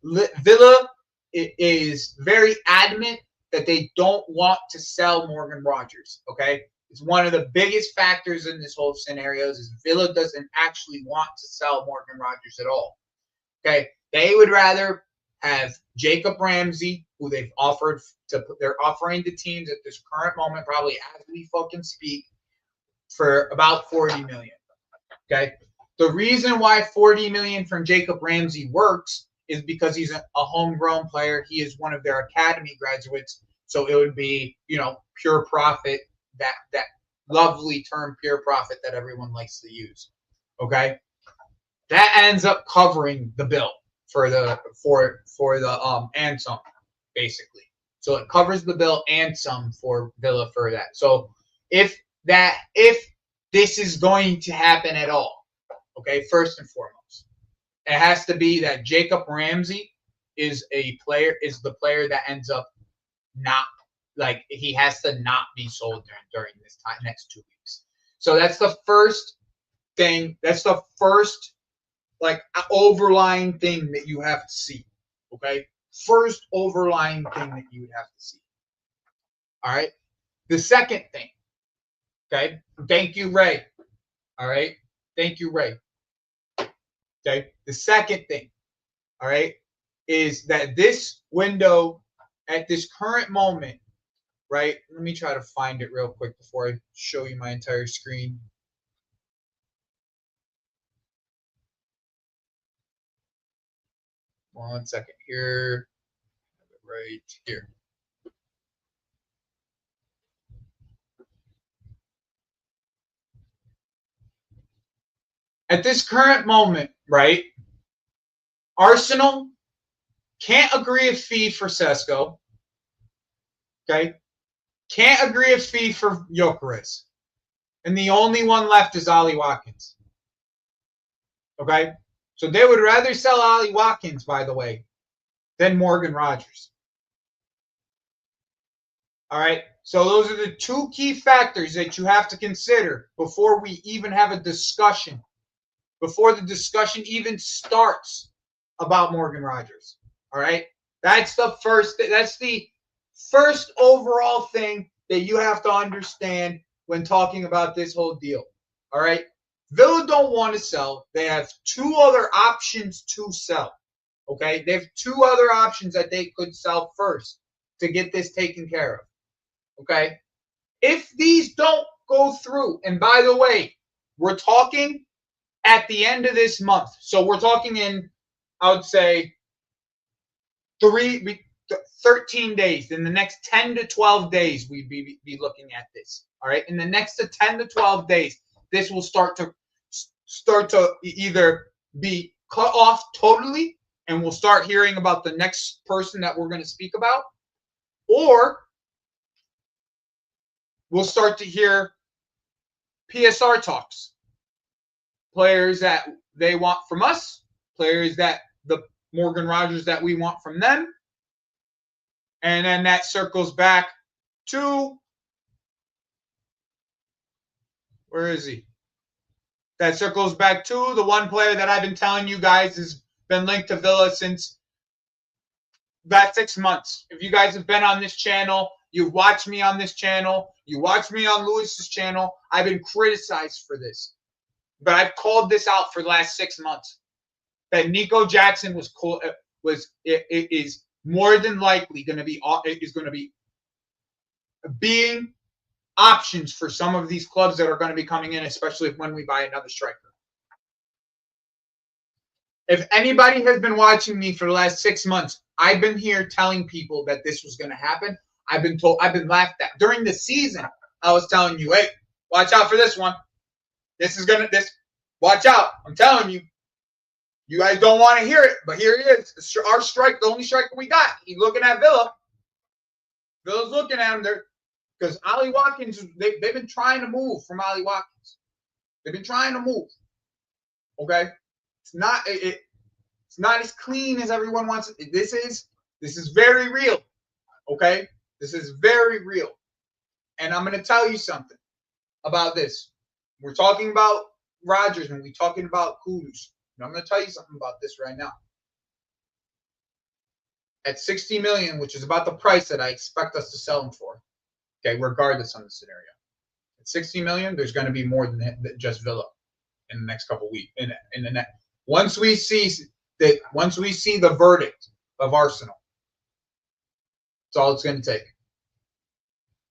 Villa is very adamant that they don't want to sell Morgan Rodgers. Okay. It's one of the biggest factors in this whole scenario is Villa doesn't actually want to sell Morgan Rodgers at all. Okay. They would rather have Jacob Ramsey, who they're offering to teams at this current moment, probably as we fucking speak, for about 40 million. Okay. The reason why 40 million from Jacob Ramsey works is because he's a homegrown player. He is one of their academy graduates. So it would be, pure profit, that lovely term, pure profit, that everyone likes to use. Okay. That ends up covering the bill for the and some, basically. So it covers the bill and some for Villa for that. So if this is going to happen at all, okay, first and foremost, it has to be that Jacob Ramsey is the player that ends up not, like, he has to not be sold during this next 2 weeks. So that's the first thing. That's the first, like, overlying thing that you have to see. Okay, first overlying thing that you would have to see. All right. The second thing. Okay. Thank you, Ray. All right. Thank you, Ray. Okay. The second thing, all right, is that this window at this current moment, right? Let me try to find it real quick before I show you my entire screen. One second here. Right here. At this current moment, right, Arsenal can't agree a fee for Sesko. Okay? Can't agree a fee for Gyökeres. And the only one left is Ollie Watkins. Okay? So they would rather sell Ollie Watkins, by the way, than Morgan Rodgers. All right? So those are the two key factors that you have to consider before we even have a discussion, before the discussion even starts about Morgan Rodgers. All right? That's the first overall thing that you have to understand when talking about this whole deal. All right? Villa don't want to sell. They have two other options to sell. Okay? They have two other options that they could sell first to get this taken care of. Okay? If these don't go through, and by the way, we're talking at the end of this month. So we're talking in, I would say, 13 days. In the next 10 to 12 days, we'd be looking at this. All right? In the next 10 to 12 days, this will start to either be cut off totally, and we'll start hearing about the next person that we're going to speak about, or we'll start to hear PSR talks. Players that they want from us, players that the Morgan Rodgers that we want from them, And then that circles back to, where is he? That circles back to the one player that I've been telling you guys has been linked to Villa since about 6 months. If you guys have been on this channel, you've watched me on this channel, you watched me on Lewis's channel, I've been criticized for this. But I've called this out for the last 6 months. That Nico Jackson is more than likely going to be being options for some of these clubs that are going to be coming in, especially when we buy another striker. If anybody has been watching me for the last 6 months, I've been here telling people that this was going to happen. I've been laughed at. During the season, I was telling you, hey, watch out for this one. Watch out. I'm telling you. You guys don't want to hear it, but here it is. It's our strike, the only striker we got. He's looking at Villa. Villa's looking at him there because Ollie Watkins, they've been trying to move from Ollie Watkins. They've been trying to move. Okay? It's not as clean as everyone wants it. This is very real. Okay? This is very real. And I'm going to tell you something about this. We're talking about Rodgers and we're talking about Kudus. And I'm going to tell you something about this right now. At $60 million, which is about the price that I expect us to sell him for, okay, regardless of the scenario. At $60 million, there's going to be more than just Villa in the next couple of weeks. Once we see the verdict of Arsenal, that's all it's going to take.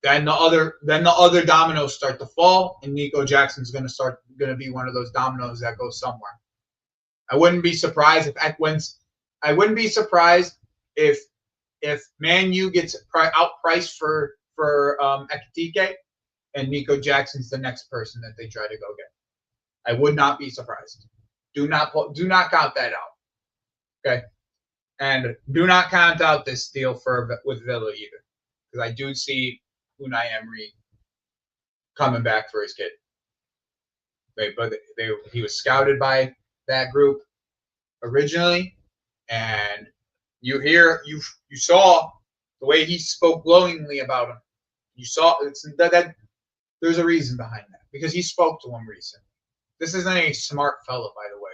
Then the other dominoes start to fall, and Nico Jackson's going to be one of those dominoes that goes somewhere. I wouldn't be surprised if Man U gets outpriced for Ekitike, and Nico Jackson's the next person that they try to go get. I would not be surprised. Do not count that out. Okay, and do not count out this deal with Villa either, because I do see Unai Emery coming back for his kid. But he was scouted by that group originally, and you saw the way he spoke glowingly about him. You saw that there's a reason behind that, because he spoke to him recently. This isn't a smart fella, by the way.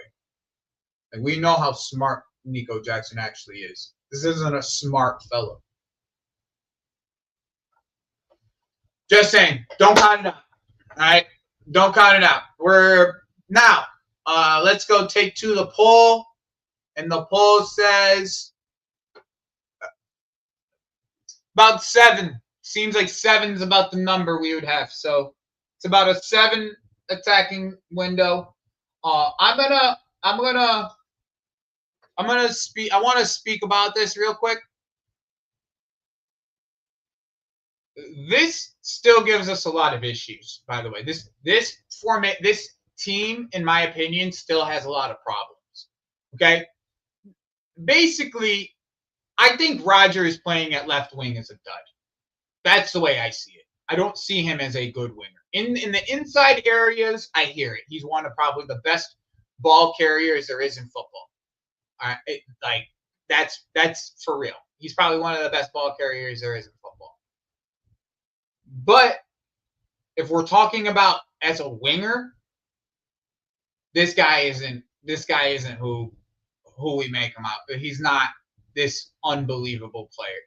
Like, we know how smart Nico Jackson actually is. This isn't a smart fella. Just saying, don't count it out. All right, don't count it out. Let's go take to the poll, and the poll says about 7. Seems like 7 is about the number we would have. So it's about a 7 attacking window. I'm gonna speak. I want to speak about this real quick. This still gives us a lot of issues, by the way. This format, this team, in my opinion, still has a lot of problems. Okay? Basically, I think Rodgers playing at left wing is a dud. That's the way I see it. I don't see him as a good winger. In the inside areas, I hear it. He's one of probably the best ball carriers there is in football. That's for real. He's probably one of the best ball carriers there is in football. But if we're talking about as a winger, this guy isn't who we make him out. He's not this unbelievable player,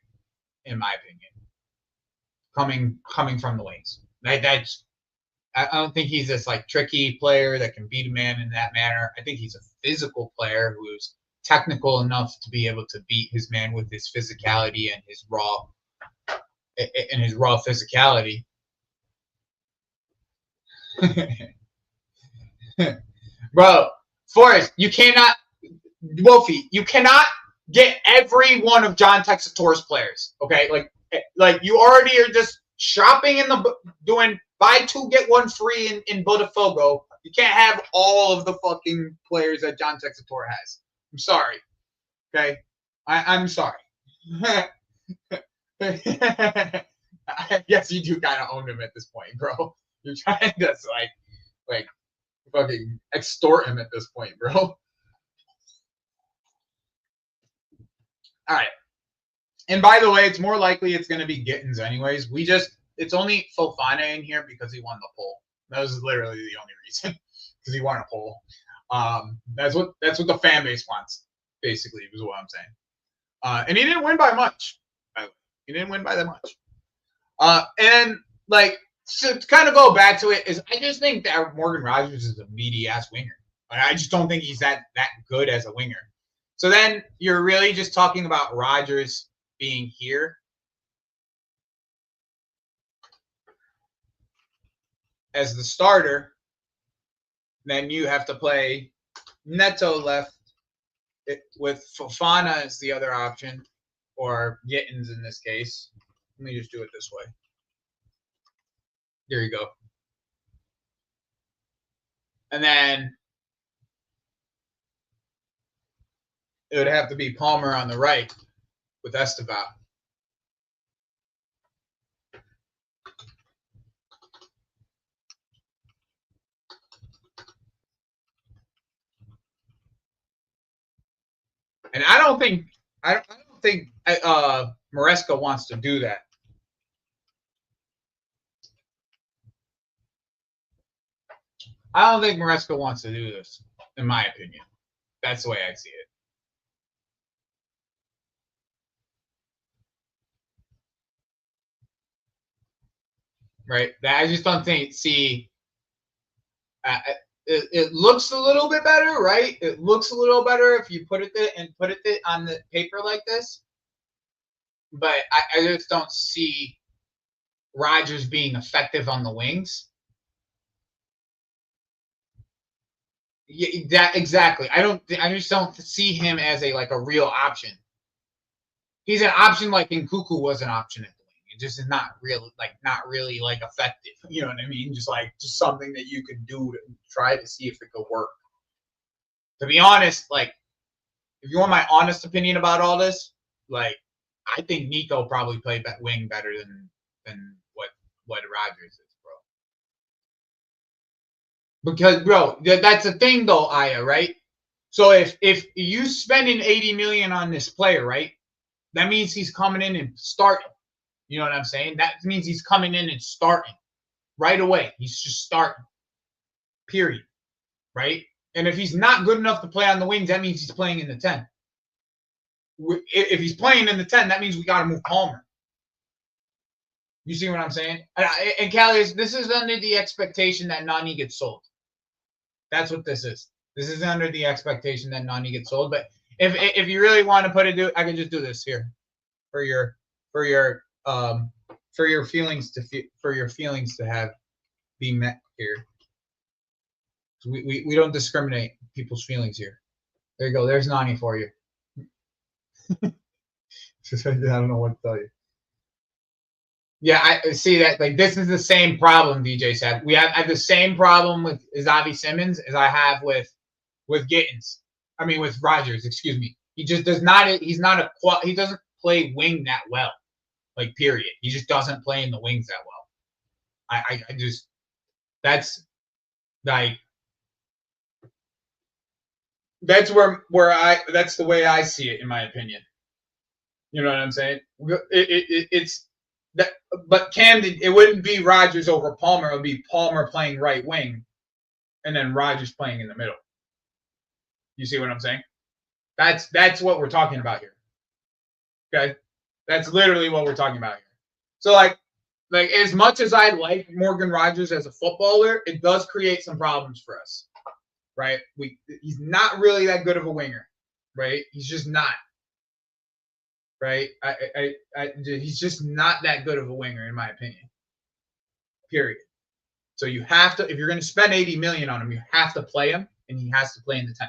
in my opinion. Coming from the wings. I don't think he's this like tricky player that can beat a man in that manner. I think he's a physical player who's technical enough to be able to beat his man with his physicality and his raw physicality. Bro, Forrest, you cannot get every one of John Texator's players. Okay, like you already are just shopping doing buy 2 get 1 free in Botafogo. You can't have all of the fucking players that John Texator has. I'm sorry. Okay, I'm sorry. I guess you do kind of own him at this point, bro. You're trying to like fucking extort him at this point, bro. All right. And by the way, it's more likely it's going to be Gittens anyways. It's only Fofana in here because he won the poll. That was literally the only reason, because he won a poll. That's what the fan base wants, basically, is what I'm saying. And he didn't win by much. He didn't win by that much. And like, so to kind of go back to it, is I just think that Morgan Rodgers is a meaty ass winger. I just don't think he's that good as a winger. So then you're really just talking about Rodgers being here as the starter. Then you have to play Neto left with Fofana as the other option, or Gittens in this case. Let me just do it this way. There you go. And then it would have to be Palmer on the right with Esteban. And I don't think Maresca wants to do that. I don't think Maresca wants to do this, in my opinion. That's the way I see it. Right? I just don't see. It looks a little bit better, right? It looks a little better if you put it on the paper like this. But I just don't see Rodgers being effective on the wings. Yeah, exactly. I just don't see him as a real option. He's an option like Nkuku was an option at the wing. It just is not really effective. You know what I mean? Just something that you could do to try to see if it could work. To be honest, if you want my honest opinion about all this, I think Nico probably played that wing better than what Rodgers is. Because, bro, that's the thing, though, Aya, right? So if you spending $80 million on this player, right, that means he's coming in and starting. You know what I'm saying? That means he's coming in and starting right away. He's just starting, period, right? And if he's not good enough to play on the wings, that means he's playing in the 10. If he's playing in the 10, that means we got to move Palmer. You see what I'm saying? And Callius, this is under the expectation that Nani gets sold. That's what this is. This is under the expectation that Nani gets sold. But if you really want to I can just do this here for your feelings to have be met here. We don't discriminate people's feelings here. There you go. There's Nani for you. I don't know what to tell you. Yeah, I see that. This is the same problem DJ said. I have the same problem with Xavi Simmons as I have with Gittens. I mean, with Rodgers. Excuse me. He just does not. He doesn't play wing that well. Period. He just doesn't play in the wings that well. I just that's that's that's the way I see it, in my opinion. You know what I'm saying? It's that, but Camden, it wouldn't be Rodgers over Palmer. It would be Palmer playing right wing, and then Rodgers playing in the middle. You see what I'm saying? That's what we're talking about here. Okay, that's literally what we're talking about here. So as much as I like Morgan Rodgers as a footballer, it does create some problems for us, right? He's not really that good of a winger, right? He's just not. Right? He's just not that good of a winger, in my opinion. Period. So you have to, if you're going to spend $80 million on him, you have to play him, and he has to play in the 10.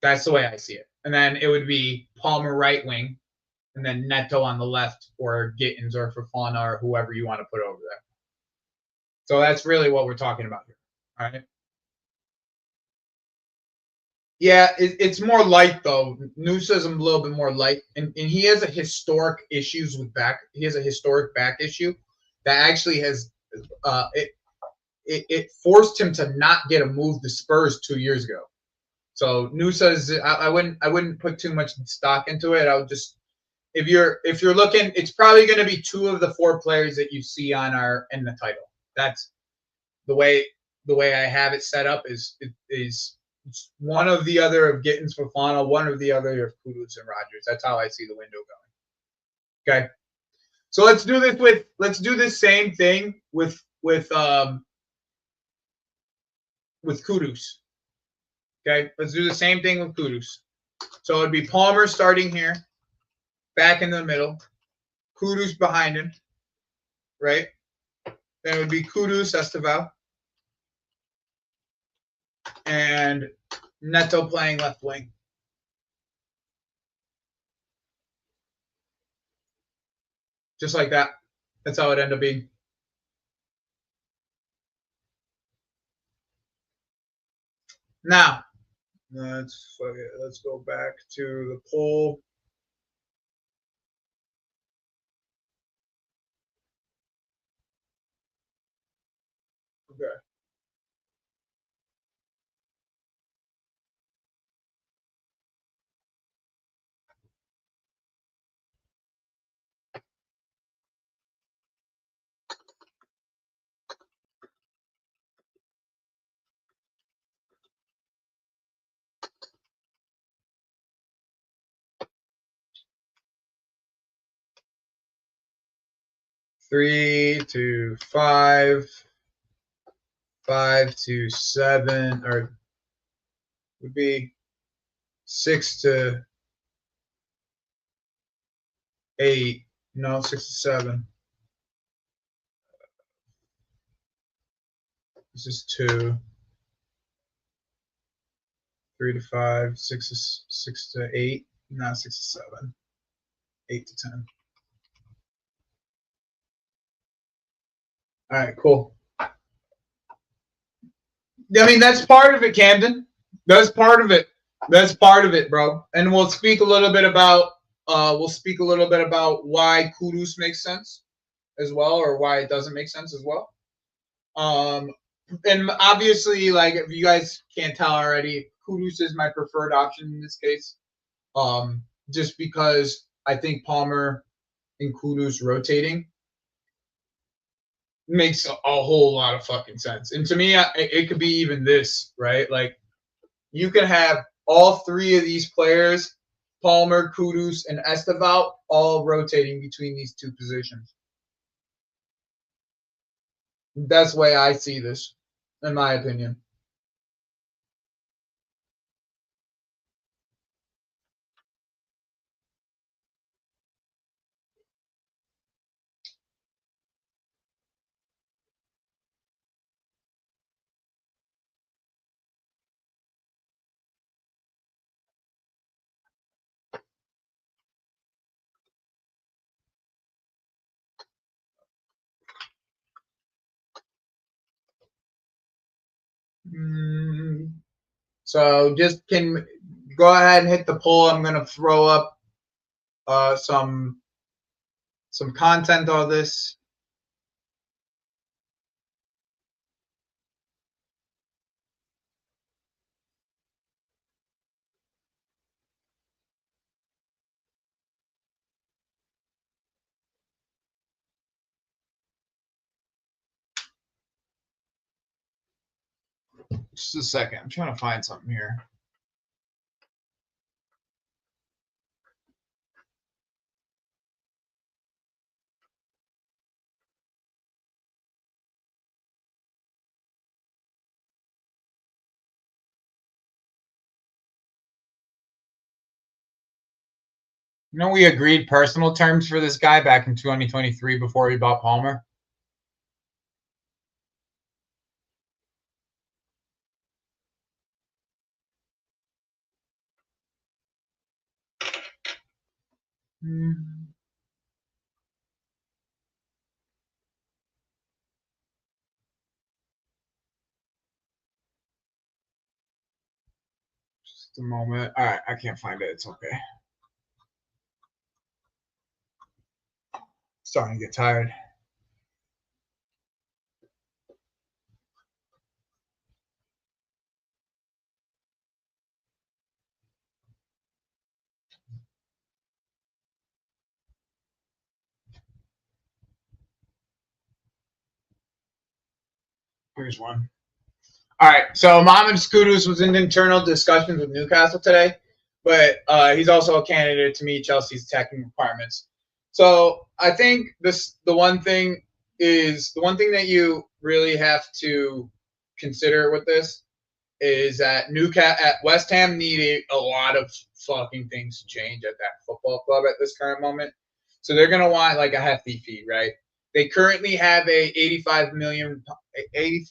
That's the way I see it. And then it would be Palmer right wing, and then Neto on the left, or Gittens or Fofana or whoever you want to put over there. So that's really what we're talking about here. All right. Yeah, it's more light though. Noosa's a little bit more light, and he has a historic issues with back. He has a historic back issue that actually has it forced him to not get a move to Spurs 2 years ago. So Noosa's I wouldn't put too much stock into it. I would just if you're looking, it's probably going to be 2 of the 4 players that you see in the title. That's the way I have it set up is one of the other of Gittens, Fofana, one of the other of Kudus and Rodgers. That's how I see the window going. Okay, so let's do this same thing with Kudus. Okay, let's do the same thing with Kudus. So it'd be Palmer starting here, back in the middle, Kudus behind him, right? Then it would be Kudus, Esteval, and Neto playing left wing. Just like that. That's how it ended up being. Now, let's go back to the poll. Okay. Three to 5, 5 to 7, or would be 6 to 8. No, 6 to 7. This is 2. 3 to 5, 6 to 8. No, 6 to 7. 8 to 10. All right, cool. I mean, that's part of it, Camden. That's part of it. That's part of it, bro. And we'll speak a little bit about why Kudus makes sense as well, or why it doesn't make sense as well. And obviously, like, if you guys can't tell already, Kudus is my preferred option in this case. Just because I think Palmer and Kudus rotating makes a whole lot of fucking sense. And to me, it could be even this, right? Like, you can have all 3 of these players, Palmer, Kudus, and Esteval, all rotating between these 2 positions. That's the way I see this, in my opinion. So just can go ahead and hit the poll. I'm gonna throw up some content on this. Just a second. I'm trying to find something here. You know, we agreed personal terms for this guy back in 2023 before we bought Palmer. Just a moment. All right, I can't find it. It's okay. Starting to get tired. Here's one. All right, so Mohamed Kudus was in internal discussions with Newcastle today, but he's also a candidate to meet Chelsea's attacking requirements. So I think the one thing that you really have to consider with this is that West Ham needed a lot of fucking things to change at that football club at this current moment. So they're gonna want like a hefty fee, right? They currently have a 85 million, I think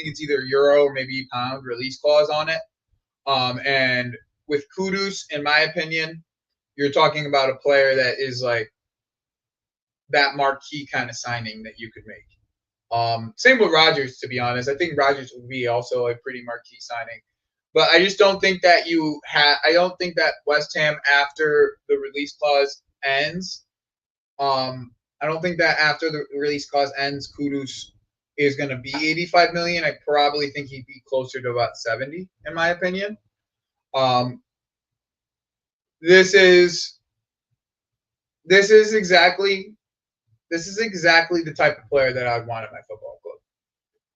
it's either euro or maybe pound release clause on it. And with Kudus, in my opinion, you're talking about a player that is like that marquee kind of signing that you could make. Same with Rodgers, to be honest. I think Rodgers would be also a pretty marquee signing. But I just don't think that I don't think that West Ham, after the release clause ends, I don't think that after the release clause ends, Kudus is going to be 85 million. I probably think he'd be closer to about 70, in my opinion. This is exactly the type of player that I would want at my football club.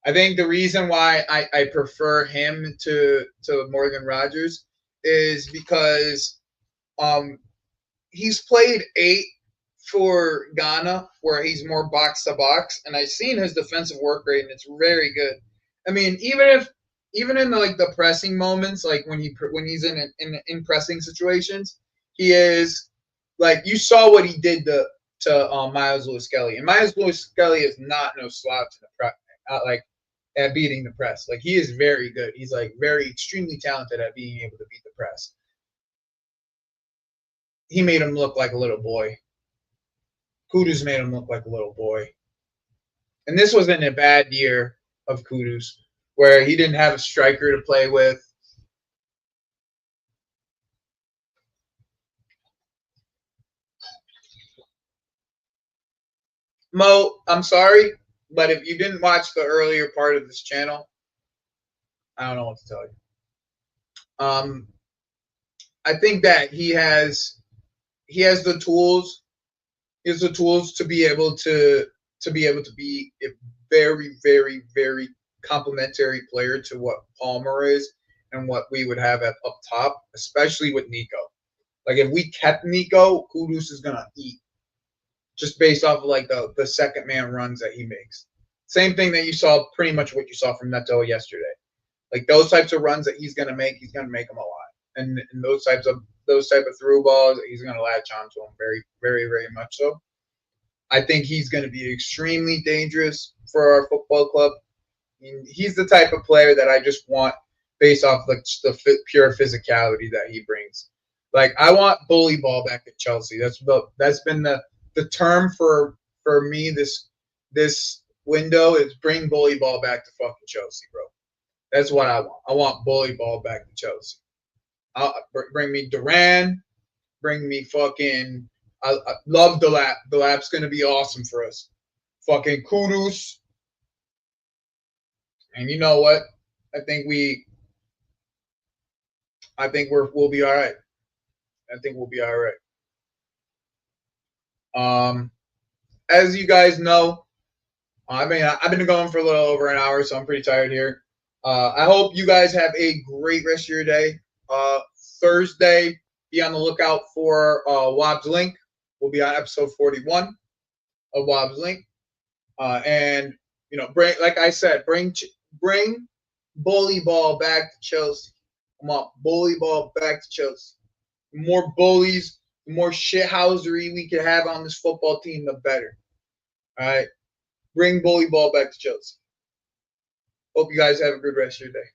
I think the reason why I prefer him to Morgan Rodgers is because he's played 8 for Ghana, where he's more box to box, and I've seen his defensive work rate, and it's very good. I mean, even in the pressing moments, like when he's in pressing situations, he is like, you saw what he did to Miles Lewis-Skelly, and Miles Lewis-Skelly is not no slouch in the press, at beating the press. Like, he is very good. He's like very extremely talented at being able to beat the press. He made him look like a little boy. Kudus made him look like a little boy. And this wasn't a bad year of Kudus, where he didn't have a striker to play with. Mo, I'm sorry, but if you didn't watch the earlier part of this channel, I don't know what to tell you. I think that he has the tools. He has the tools to be able to be a very, very, very complementary player to what Palmer is and what we would have up top, especially with Nico. Like, if we kept Nico, Kudus is gonna eat, just based off of like the second man runs that he makes. Same thing that you saw, pretty much what you saw from Neto yesterday. Like, those types of runs that he's gonna make them a lot. And those type of through balls, he's gonna latch onto them very, very, very much so. I think he's gonna be extremely dangerous for our football club. I mean, he's the type of player that I just want based off the pure physicality that he brings. Like, I want bully ball back at Chelsea. That's been the term for me this window is bring bully ball back to fucking Chelsea, bro. That's what I want. I want bully ball back to Chelsea. Bring me Duran. Bring me fucking. I love Delap. Delap's gonna be awesome for us. Fucking Kudus. And you know what? I think we'll be all right. I think we'll be all right. As you guys know, I've been going for a little over an hour, so I'm pretty tired here. I hope you guys have a great rest of your day. Thursday, be on the lookout for Wobb's Link. We'll be on episode 41 of Wobb's Link. And bring bully ball back to Chelsea. I want bully ball back to Chelsea. The more bullies, the more shithousery we can have on this football team, the better. All right? Bring bully ball back to Chelsea. Hope you guys have a good rest of your day.